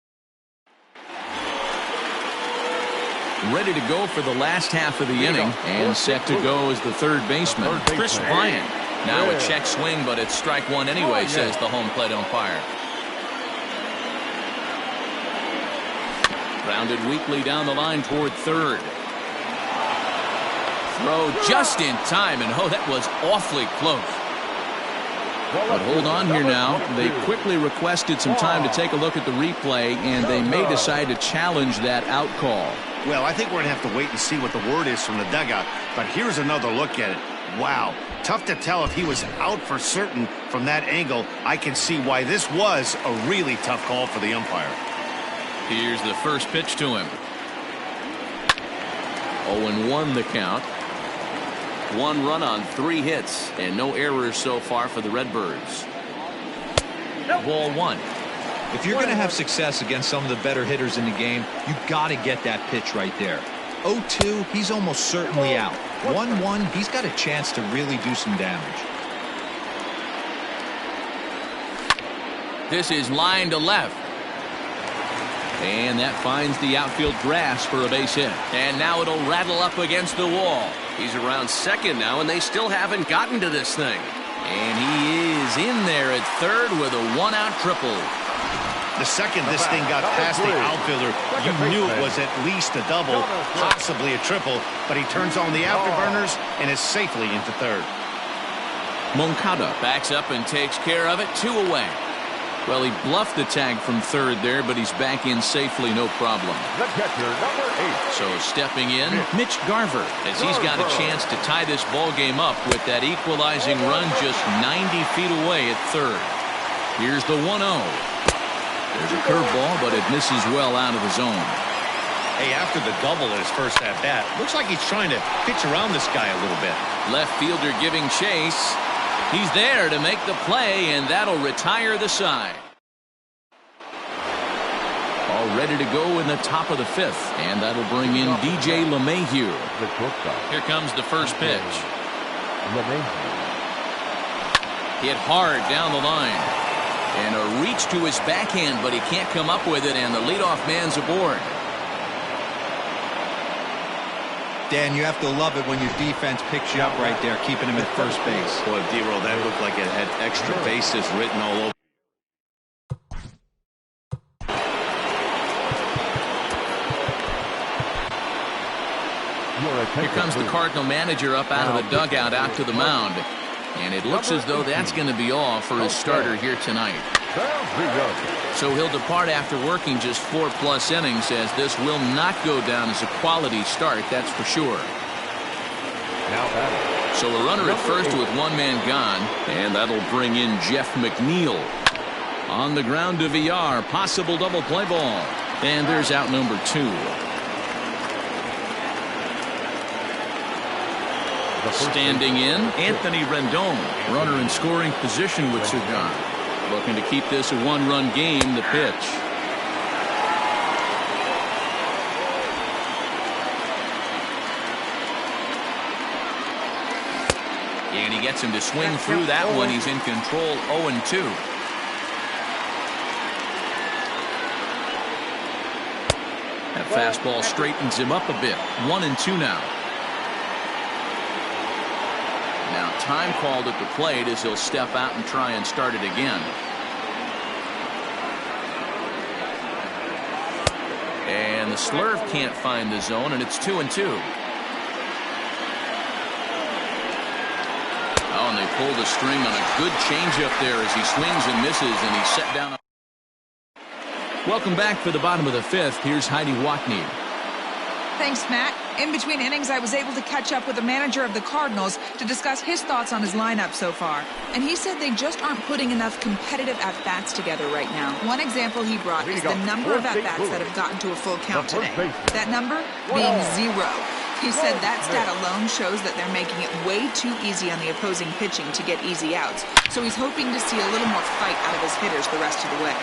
A: Ready to go for the last half of the inning, and set to go as the 3rd baseman, Chris Bryant. Now a check swing, but it's strike 1 anyway, says the home plate umpire. Grounded weakly down the line toward 3rd. Throw just in time, and oh, that was awfully close. But hold on here now. They quickly requested some time to take a look at the replay, and they may decide to challenge that out call.
C: Well, I think we're going to have to wait and see what the word is from the dugout. But here's another look at it. Wow. Tough to tell if he was out for certain from that angle. I can see why this was a really tough call for the umpire.
A: Here's the first pitch to him. 0-1 the count. 1 run on 3 hits, and no errors so far for the Redbirds. Ball 1.
E: If you're going to have success against some of the better hitters in the game, you've got to get that pitch right there. 0-2, he's almost certainly out. 1-1, he's got a chance to really do some damage.
A: This is line to left. And that finds the outfield grass for a base hit. And now it'll rattle up against the wall. He's around 2nd now, and they still haven't gotten to this thing. And he is in there at 3rd with a 1-out triple.
C: The second this thing got past the outfielder, you knew it was at least a double, possibly a triple, but he turns on the afterburners and is safely into 3rd.
A: Moncada backs up and takes care of it. 2 away. Well, he bluffed the tag from 3rd there, but he's back in safely, no problem.
B: The catcher, number 8.
A: So stepping in, Mitch Garver, as he's got a chance to tie this ball game up with that equalizing run just 90 feet away at 3rd. Here's the 1-0. There's a curveball, but it misses well out of the zone.
C: Hey, after the double at his first at-bat, looks like he's trying to pitch around this guy a little bit.
A: Left fielder giving chase. He's there to make the play, and that'll retire the side. All ready to go in the top of the 5th, and that'll bring in DJ LeMahieu. Here comes the first pitch. Hit hard down the line. And a reach to his backhand, but he can't come up with it, and the leadoff man's aboard.
E: Dan, you have to love it when your defense picks you up right there, keeping him at first base.
C: Boy, D-Roll, that looked like it had extra bases written all over.
A: Here comes the Cardinal manager up out of the dugout out to the mound. And it looks as though that's going to be all for his starter here tonight. So he'll depart after working just 4+ innings, as this will not go down as a quality start, that's for sure. So a runner at first with 1 man gone, and that'll bring in Jeff McNeil. On the ground to VR, possible double play ball. And there's out number 2. Standing in, Anthony Rendon, runner in scoring position with Sugan. Looking to keep this a 1-run game, the pitch. And he gets him to swing through that one. He's in control, 0-2. That fastball straightens him up a bit, 1-2 now. Now time called at the plate as he'll step out and try and start it again. And the slurve can't find the zone, and it's 2-2. pulled a string on a good changeup there as he swings and misses, and he's set down. Welcome back for the bottom of the fifth. Here's Heidi Watney.
F: Thanks, Matt. In between innings, I was able to catch up with the manager of the Cardinals to discuss his thoughts on his lineup so far. And he said they just aren't putting enough competitive at-bats together right now. One example he brought is the number of at-bats that have gotten to a full count today. That number being 0. He said that stat alone shows that they're making it way too easy on the opposing pitching to get easy outs. So he's hoping to see a little more fight out of his hitters the rest of the way.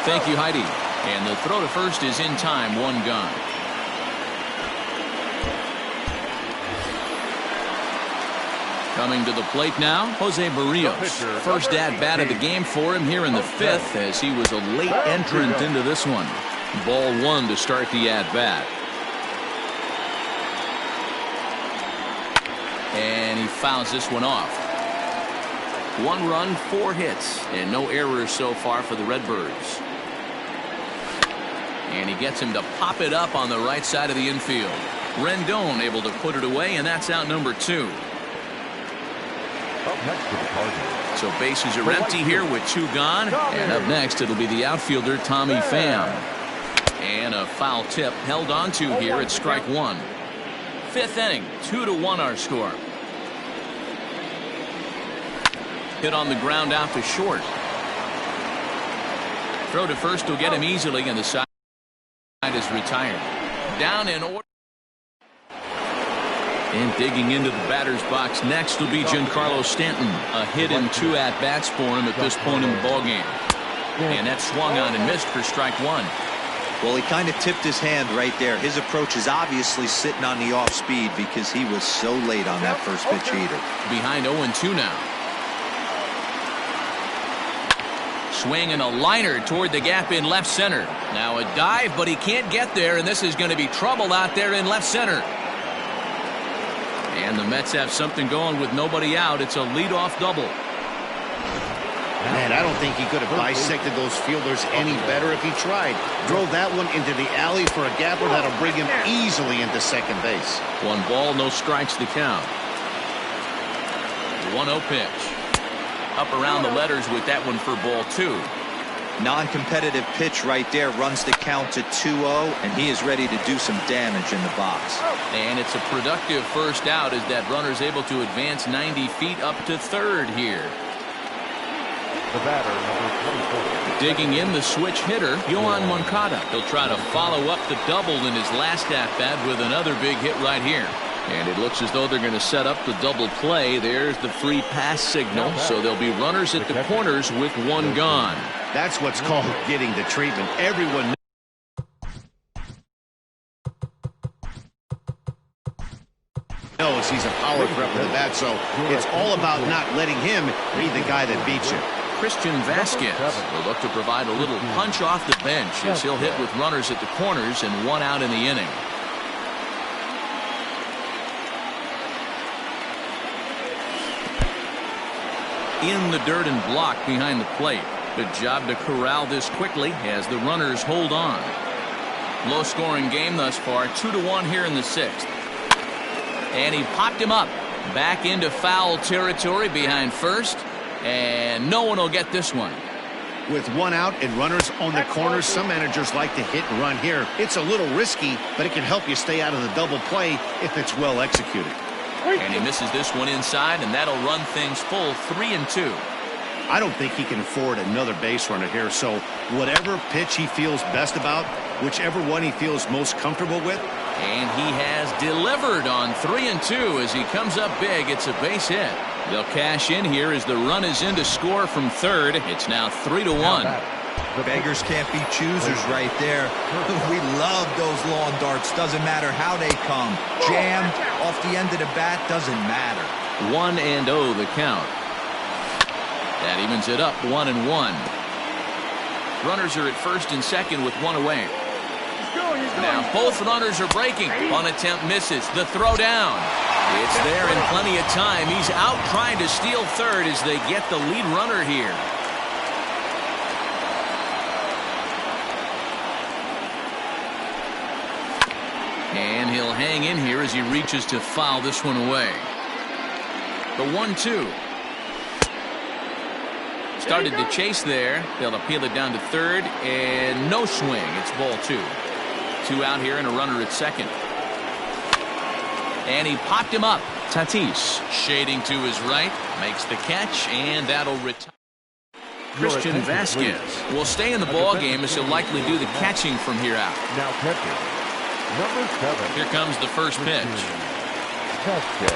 A: Thank you, Heidi. And the throw to first is in time, 1 gone. Coming to the plate now, Jose Barrios. First at-bat of the game for him here in the fifth, as he was a late entrant into this one. Ball 1 to start the at-bat. And he fouls this one off. 1 run, 4 hits, and no errors so far for the Redbirds. And he gets him to pop it up on the right side of the infield. Rendon able to put it away, and that's out number 2.
B: Up next to the Cardinals.
A: So bases are empty here with 2 gone. And up next, it'll be the outfielder, Tommy Pham. And a foul tip held on to here at strike 1. 5th inning, 2-1 our score. Hit on the ground out to short. Throw to first will get him easily, and the side is retired. Down in order. And digging into the batter's box next will be Giancarlo Stanton. A hit in 2 at-bats for him at this point in the ballgame. And that swung on and missed for strike 1.
E: Well, he kind of tipped his hand right there. His approach is obviously sitting on the off speed because he was so late on that first pitch either.
A: Behind 0-2 now. Swing and a liner toward the gap in left center. Now a dive, but he can't get there, and this is going to be trouble out there in left center. And the Mets have something going with nobody out. It's a leadoff double.
C: Man, I don't think he could have bisected those fielders any better if he tried. Drove that one into the alley for a gapper that'll bring him easily into second base.
A: 1 ball, no strikes to count. 1-0 pitch. Up around the letters with that one for ball 2.
E: Non-competitive pitch right there, runs the count to 2-0, and he is ready to do some damage in the box.
A: And it's a productive first out as that runner's able to advance 90 feet up to third here.
B: The batter, number 24.
A: Digging in the switch hitter, Yohan Moncada. He'll try to follow up the double in his last at-bat with another big hit right here. And it looks as though they're going to set up the double play. There's the free pass signal. So there'll be runners at the corners with 1 gone.
C: That's what's called getting the treatment. Everyone knows he's a power threat with the bat, so it's all about not letting him be the guy that beats you.
A: Christian Vasquez will look to provide a little punch off the bench as he'll hit with runners at the corners and 1 out in the inning. In the dirt and block behind the plate. Good job to corral this quickly as the runners hold on. Low scoring game thus far, 2-1 here in the 6th. And he popped him up back into foul territory behind first, and no one will get this one.
C: With 1 out and runners on the corners, some managers like to hit and run here. It's a little risky, but it can help you stay out of the double play if it's well executed.
A: And he misses this one inside, and that'll run things full 3-2.
C: I don't think he can afford another base runner here, so whatever pitch he feels best about, whichever one he feels most comfortable with.
A: And he has delivered on 3-2 as he comes up big. It's a base hit. They'll cash in here as the run is in to score from third. It's now 3-1.
E: Beggars can't be choosers right there. We love those lawn darts. Doesn't matter how they come. Jammed off the end of the bat, doesn't matter.
A: 1-0 the count. That evens it up 1-1. Runners are at first and second with 1 away. Now both runners are breaking. One attempt misses. The throw down. It's there in plenty of time. He's out trying to steal third as they get the lead runner here. And he'll hang in here as he reaches to foul this one away. The 1-2. Started to chase there. They'll appeal it down to third, and no swing. It's ball 2. 2 out here and a runner at second. And he popped him up. Tatis shading to his right, makes the catch, and that'll retire. Christian Vasquez will stay in the ball game as he'll likely do the catching from here out.
B: Now catcher, number 7.
A: Here comes the first pitch.
B: Vasquez.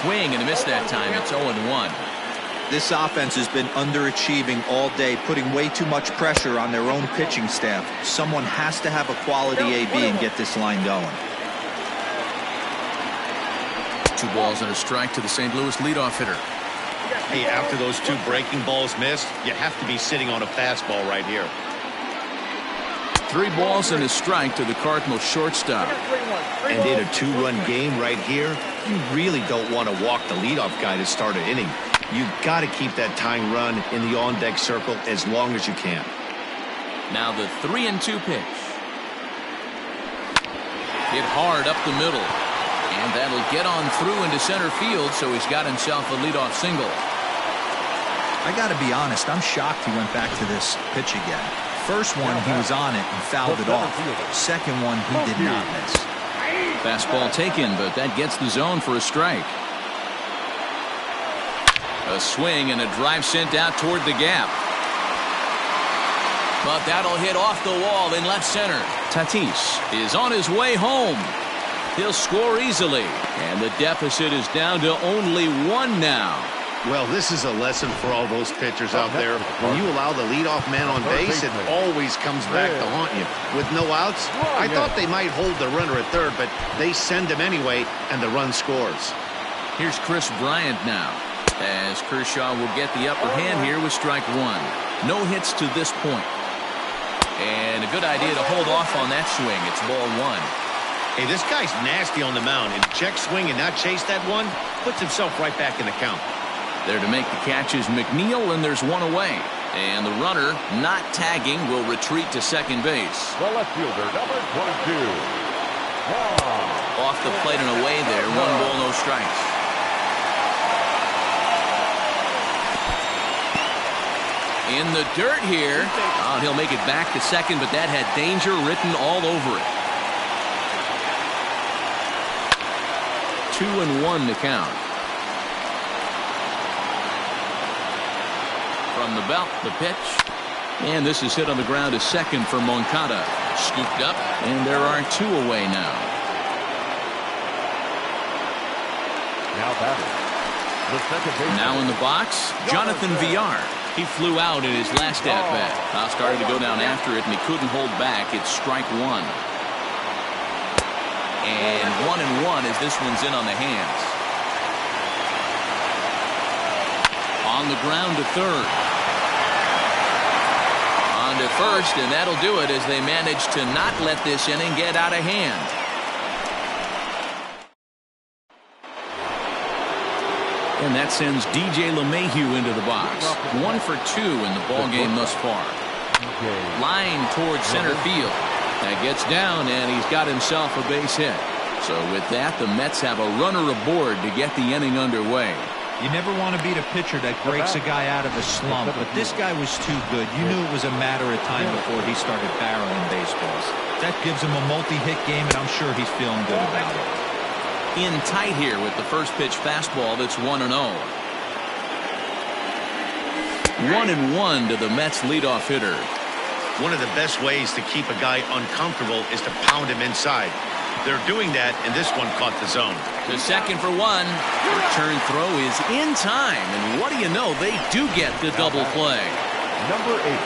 A: Swing and a miss that time. It's 0-1.
E: This offense has been underachieving all day, putting way too much pressure on their own pitching staff. Someone has to have a quality AB and get this line going.
A: 2 balls and a strike to the St. Louis leadoff hitter.
C: Hey, after those 2 breaking balls missed, you have to be sitting on a fastball right here.
A: 3 balls and a strike to the Cardinals shortstop.
C: And in a 2-run game right here, you really don't want to walk the leadoff guy to start an inning. You've got to keep that tying run in the on-deck circle as long as you can.
A: Now the 3-2 pitch. Hit hard up the middle. And that'll get on through into center field, so he's got himself a leadoff single.
E: I got to be honest, I'm shocked he went back to this pitch again. First one, he was on it and fouled it off. Second one, he did not miss.
A: Fastball taken, but that gets the zone for a strike. A swing and a drive sent out toward the gap. But that'll hit off the wall in left center. Tatis is on his way home. He'll score easily, and the deficit is down to only 1 now.
C: Well, this is a lesson for all those pitchers out there. When you allow the leadoff man on base, it always comes back to haunt you. With no outs, I thought they might hold the runner at third, but they send him anyway, and the run scores.
A: Here's Chris Bryant now, as Kershaw will get the upper hand here with strike 1. No hits to this point. And a good idea to hold off on that swing. It's ball 1.
C: Hey, this guy's nasty on the mound, and check swing and not chase that one, puts himself right back in the count.
A: There to make the catch is McNeil, and there's 1 away. And the runner, not tagging, will retreat to second base.
B: The left fielder, number 22.
A: Off the plate and away there. 1 ball, no strikes. In the dirt here. Oh, he'll make it back to second, but that had danger written all over it. 2-1 to count. From the belt, the pitch. And this is hit on the ground to second for Moncada. Scooped up, and there are 2 away now.
B: Now batting. The second baseman.
A: Now in the box, Jonathan Villar. He flew out in his last at-bat. Now started to go down after it, and he couldn't hold back. It's strike 1. And 1-1 as this one's in on the hands. On the ground to third. On to first, and that'll do it as they manage to not let this inning get out of hand. And that sends DJ LeMahieu into the box. 1 for 2 in the ball game thus far. Line towards center field. That gets down, and he's got himself a base hit. So with that, the Mets have a runner aboard to get the inning underway.
E: You never want to beat a pitcher that breaks a guy out of a slump, but this guy was too good. You knew it was a matter of time before he started barreling baseballs. That gives him a multi-hit game, and I'm sure he's feeling good about it.
A: In tight here with the first pitch fastball that's 1-0. 1-1 to the Mets leadoff hitter.
C: One of the best ways to keep a guy uncomfortable is to pound him inside. They're doing that, and this one caught the zone.
A: To second for 1. Return throw is in time, and what do you know? They do get the double play.
B: Number 8.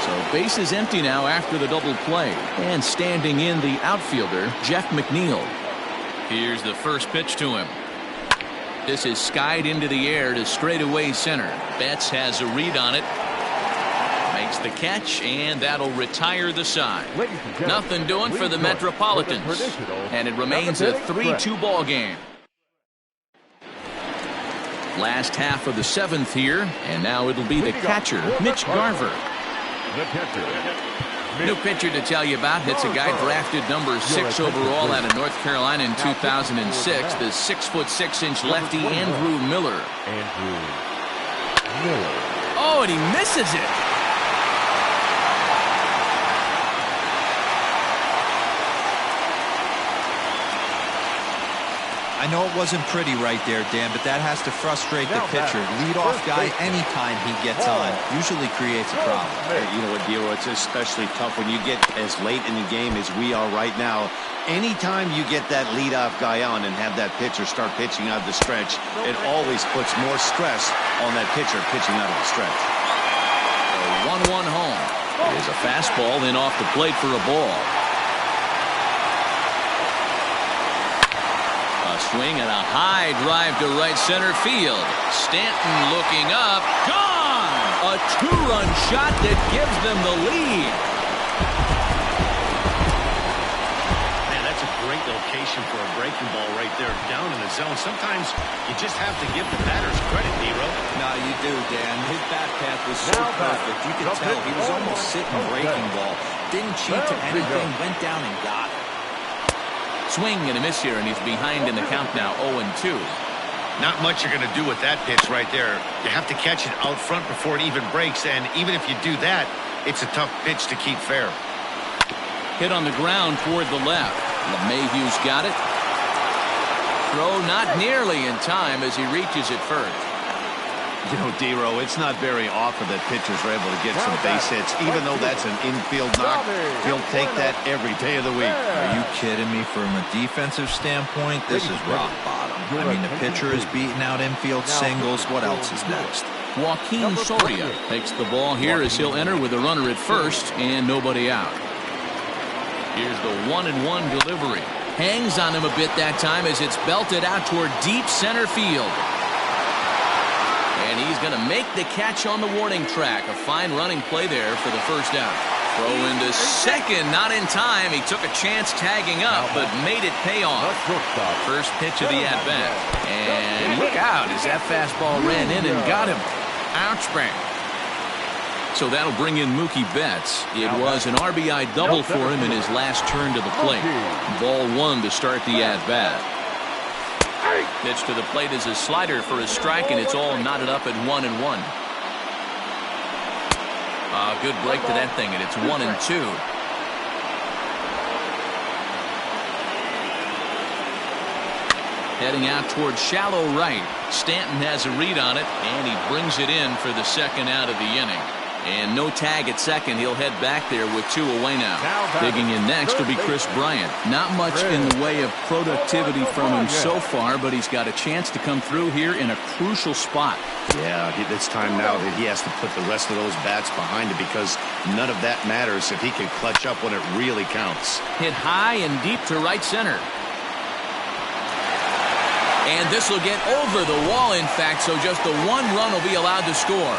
A: So base is empty now after the double play. And standing in the outfielder, Jeff McNeil. Here's the first pitch to him. This is skied into the air to straightaway center. Betts has a read on it. Makes the catch, and that'll retire the side. Nothing doing for the Metropolitans. And it remains a 3-2 ball game. Last half of the 7th here, and now it'll be the catcher, Mitch Garver.
B: The catcher.
A: New pitcher to tell you about. It's a guy drafted number 6 overall out of North Carolina in 2006. The 6'6" lefty Andrew Miller.
B: Andrew Miller.
A: Oh, and he misses it.
E: I know it wasn't pretty right there, Dan, but that has to frustrate the pitcher. Leadoff guy, anytime he gets on, usually creates a problem.
C: You know what, Dero, it's especially tough when you get as late in the game as we are right now. Anytime you get that leadoff guy on and have that pitcher start pitching out of the stretch, it always puts more stress on that pitcher pitching out of the stretch.
A: A 1-1 home. Here's a fastball in off the plate for a ball. A swing and a high drive to right center field. Stanton looking up. Gone! A two-run shot that gives them the lead.
C: Man, that's a great location for a breaking ball right there down in the zone. Sometimes you just have to give the batters credit, Nero.
E: No, you do, Dan. His bat path was so perfect. You could tell he was almost sitting breaking ball. Didn't cheat to anything, went down and got it.
A: Swing and a miss here, and he's behind in the count now, 0-2.
C: Not much you're going to do with that pitch right there. You have to catch it out front before it even breaks, and even if you do that, it's a tough pitch to keep fair.
A: Hit on the ground toward the left. LeMahieu's got it. Throw not nearly in time as he reaches it first.
C: You know, Dero, it's not very often that pitchers are able to get some base hits. Even though that's an infield knock, he'll take that every day of the week.
E: Are you kidding me? From a defensive standpoint, this is rock bottom. I mean, the pitcher is beating out infield singles. What else is next?
A: Joaquin Soria takes the ball here as he'll enter with a runner at first and nobody out. Here's the 1-1 delivery. Hangs on him a bit that time as it's belted out toward deep center field. And he's going to make the catch on the warning track. A fine running play there for the first out. Throw into second, not in time. He took a chance tagging up, but made it pay off. First pitch of the at-bat. And look out as that fastball ran in and got him. Ouch, bang. So that'll bring in Mookie Betts. It was an RBI double for him in his last turn to the plate. Ball one to start the at-bat. Pitch to the plate is a slider for a strike, and it's all knotted up at 1-1. Good break to that thing, and it's 1-2. Heading out towards shallow right. Stanton has a read on it, and he brings it in for the second out of the inning. And no tag at second. He'll head back there with two away now. Digging in next will be Chris Bryant. Not much in the way of productivity from him so far, but he's got a chance to come through here in a crucial spot.
C: Yeah, it's time now that he has to put the rest of those bats behind him, because none of that matters if he can clutch up when it really counts.
A: Hit high and deep to right center. And this will get over the wall, in fact, so just the one run will be allowed to score.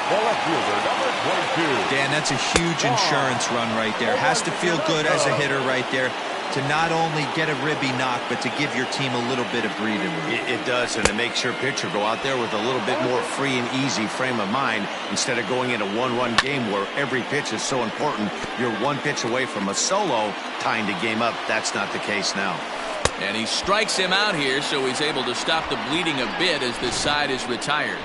E: Dan, that's a huge insurance run right there. Has to feel good as a hitter right there to not only get a ribby knock, but to give your team a little bit of breathing room.
C: It does, and it makes your pitcher go out there with a little bit more free and easy frame of mind instead of going in a one-run game where every pitch is so important. You're one pitch away from a solo tying the game up. That's not the case now.
A: And he strikes him out here, so he's able to stop the bleeding a bit as this side is retired.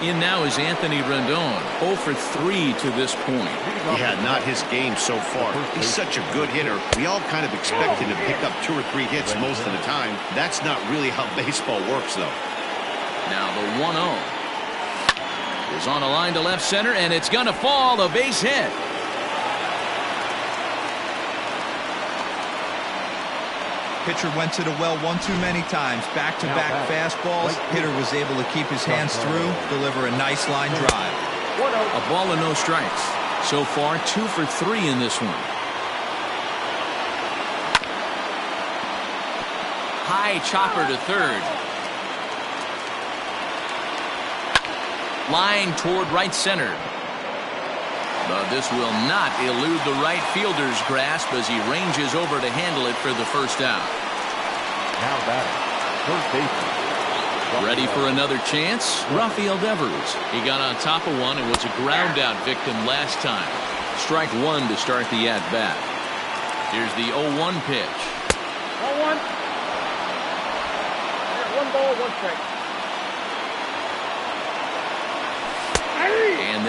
A: In now is Anthony Rendon, 0 for 3 to this point.
C: Yeah, not his game so far. He's such a good hitter. We all kind of expect him to pick up 2 or 3 hits most of the time. That's not really how baseball works, though.
A: Now the 1-0 is on a line to left center, and it's going to fall, a base hit.
E: Pitcher went to the well one too many times. Back-to-back fastballs. Hitter was able to keep his hands through, deliver a nice line drive.
A: A ball and no strikes. So far, 2 for 3 in this one. High chopper to third. Line toward right center. But this will not elude the right fielder's grasp as he ranges over to handle it for the first out.
B: Now batting, first baseman.
A: Ready for another chance? Rafael Devers. He got on top of one and was a ground out victim last time. Strike one to start the at bat. Here's the 0-1 pitch.
D: 1-1. 1 ball, 1 strike.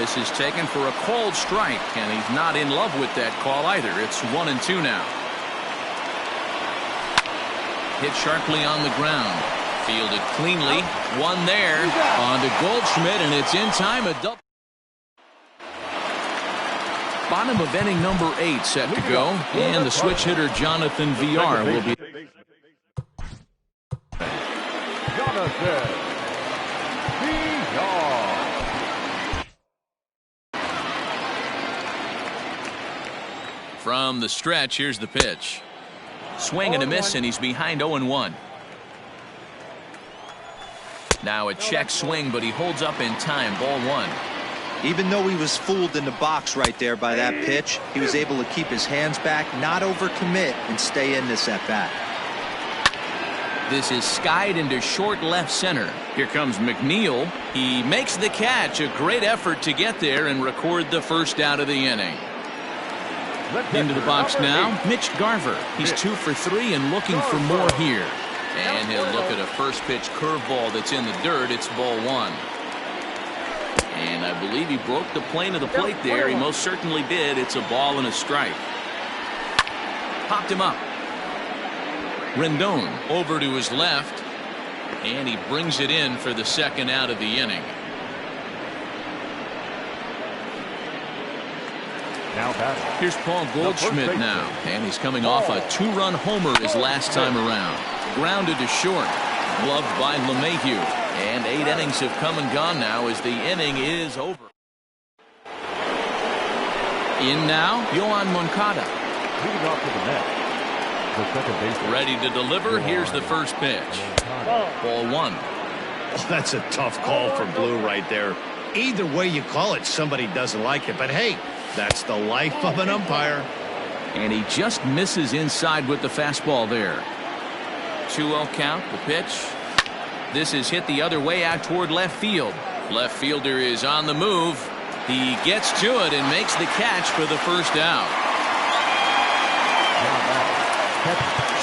A: This is taken for a called strike, and he's not in love with that call either. It's 1-2 now. Hit sharply on the ground. Fielded cleanly. One there. On to Goldschmidt, and it's in time. A double. Bottom of inning number 8 set to go, and the switch hitter Jonathan VR will be.
B: Jonathan VR.
A: From the stretch, here's the pitch. Swing and a miss, and he's behind 0-1. Now a check swing, but he holds up in time. Ball 1.
E: Even though he was fooled in the box right there by that pitch, he was able to keep his hands back, not overcommit, and stay in this at bat.
A: This is skied into short left center. Here comes McNeil. He makes the catch. A great effort to get there and record the first out of the inning. Into the box now, Mitch Garver. He's 2 for 3 and looking for more here. And he'll look at a first pitch curveball that's in the dirt. It's ball 1. And I believe he broke the plane of the plate there. He most certainly did. It's a ball and a strike. Popped him up. Rendon over to his left. And he brings it in for the second out of the inning.
B: Now batting.
A: Here's Paul Goldschmidt now. And he's coming off a 2-run homer his last time around. Grounded to short. Gloved by LeMahieu. And 8 innings have come and gone now as the inning is over. In now, Yohan Moncada.
B: Leading off to the net. The second baseman.
A: Ready to deliver. Here's the first pitch. Ball 1.
C: Oh, that's a tough call for Blue right there. Either way you call it, somebody doesn't like it. But hey, that's the life of an umpire.
A: And he just misses inside with the fastball there. 2-0 count. The pitch. This is hit the other way out toward left field. Left fielder is on the move. He gets to it and makes the catch for the first out.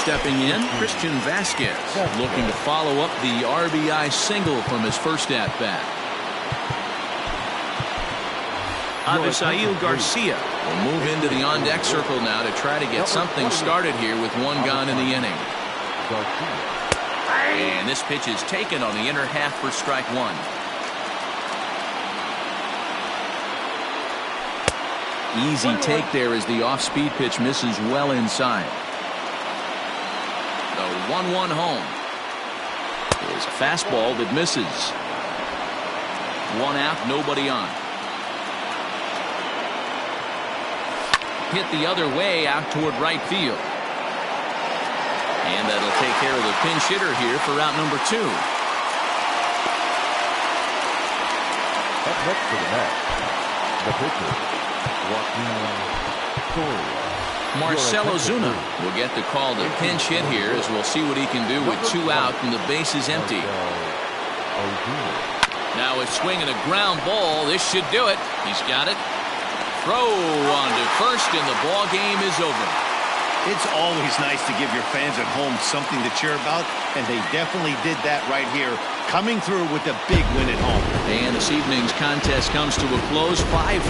A: Stepping in, Christian Vasquez, looking to follow up the RBI single from his first at-bat. Avisail Garcia will move into the on-deck circle now to try to get something started here with 1 gone in the inning. And this pitch is taken on the inner half for strike 1. Easy take there as the off-speed pitch misses well inside. The 1-1 home is a fastball that misses. 1 out, nobody on. Hit the other way out toward right field. And that'll take care of the pinch hitter here for out number 2.
B: Up next to the net, the pitcher, Joaquin.
A: Marcell Ozuna will get the call to pinch hit here as we'll see what he can do with 2 out and the base is empty. Now a swing and a ground ball. This should do it. He's got it. Throw on to first and the ball game is over.
C: It's always nice to give your fans at home something to cheer about, and they definitely did that right here, coming through with a big win at home.
A: And this evening's contest comes to a close, 5-3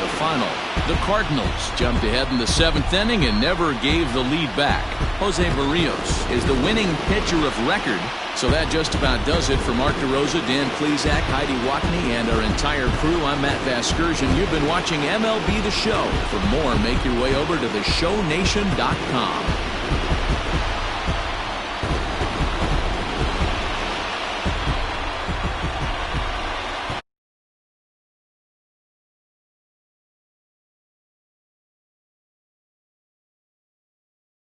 A: the final. The Cardinals jumped ahead in the 7th inning and never gave the lead back. Jose Barrios is the winning pitcher of record, so that just about does it for Mark DeRosa, Dan Plesac, Heidi Watney, and our entire crew. I'm Matt Vasgersian. You've been watching MLB The Show. For more, make your way over to theshownation.com.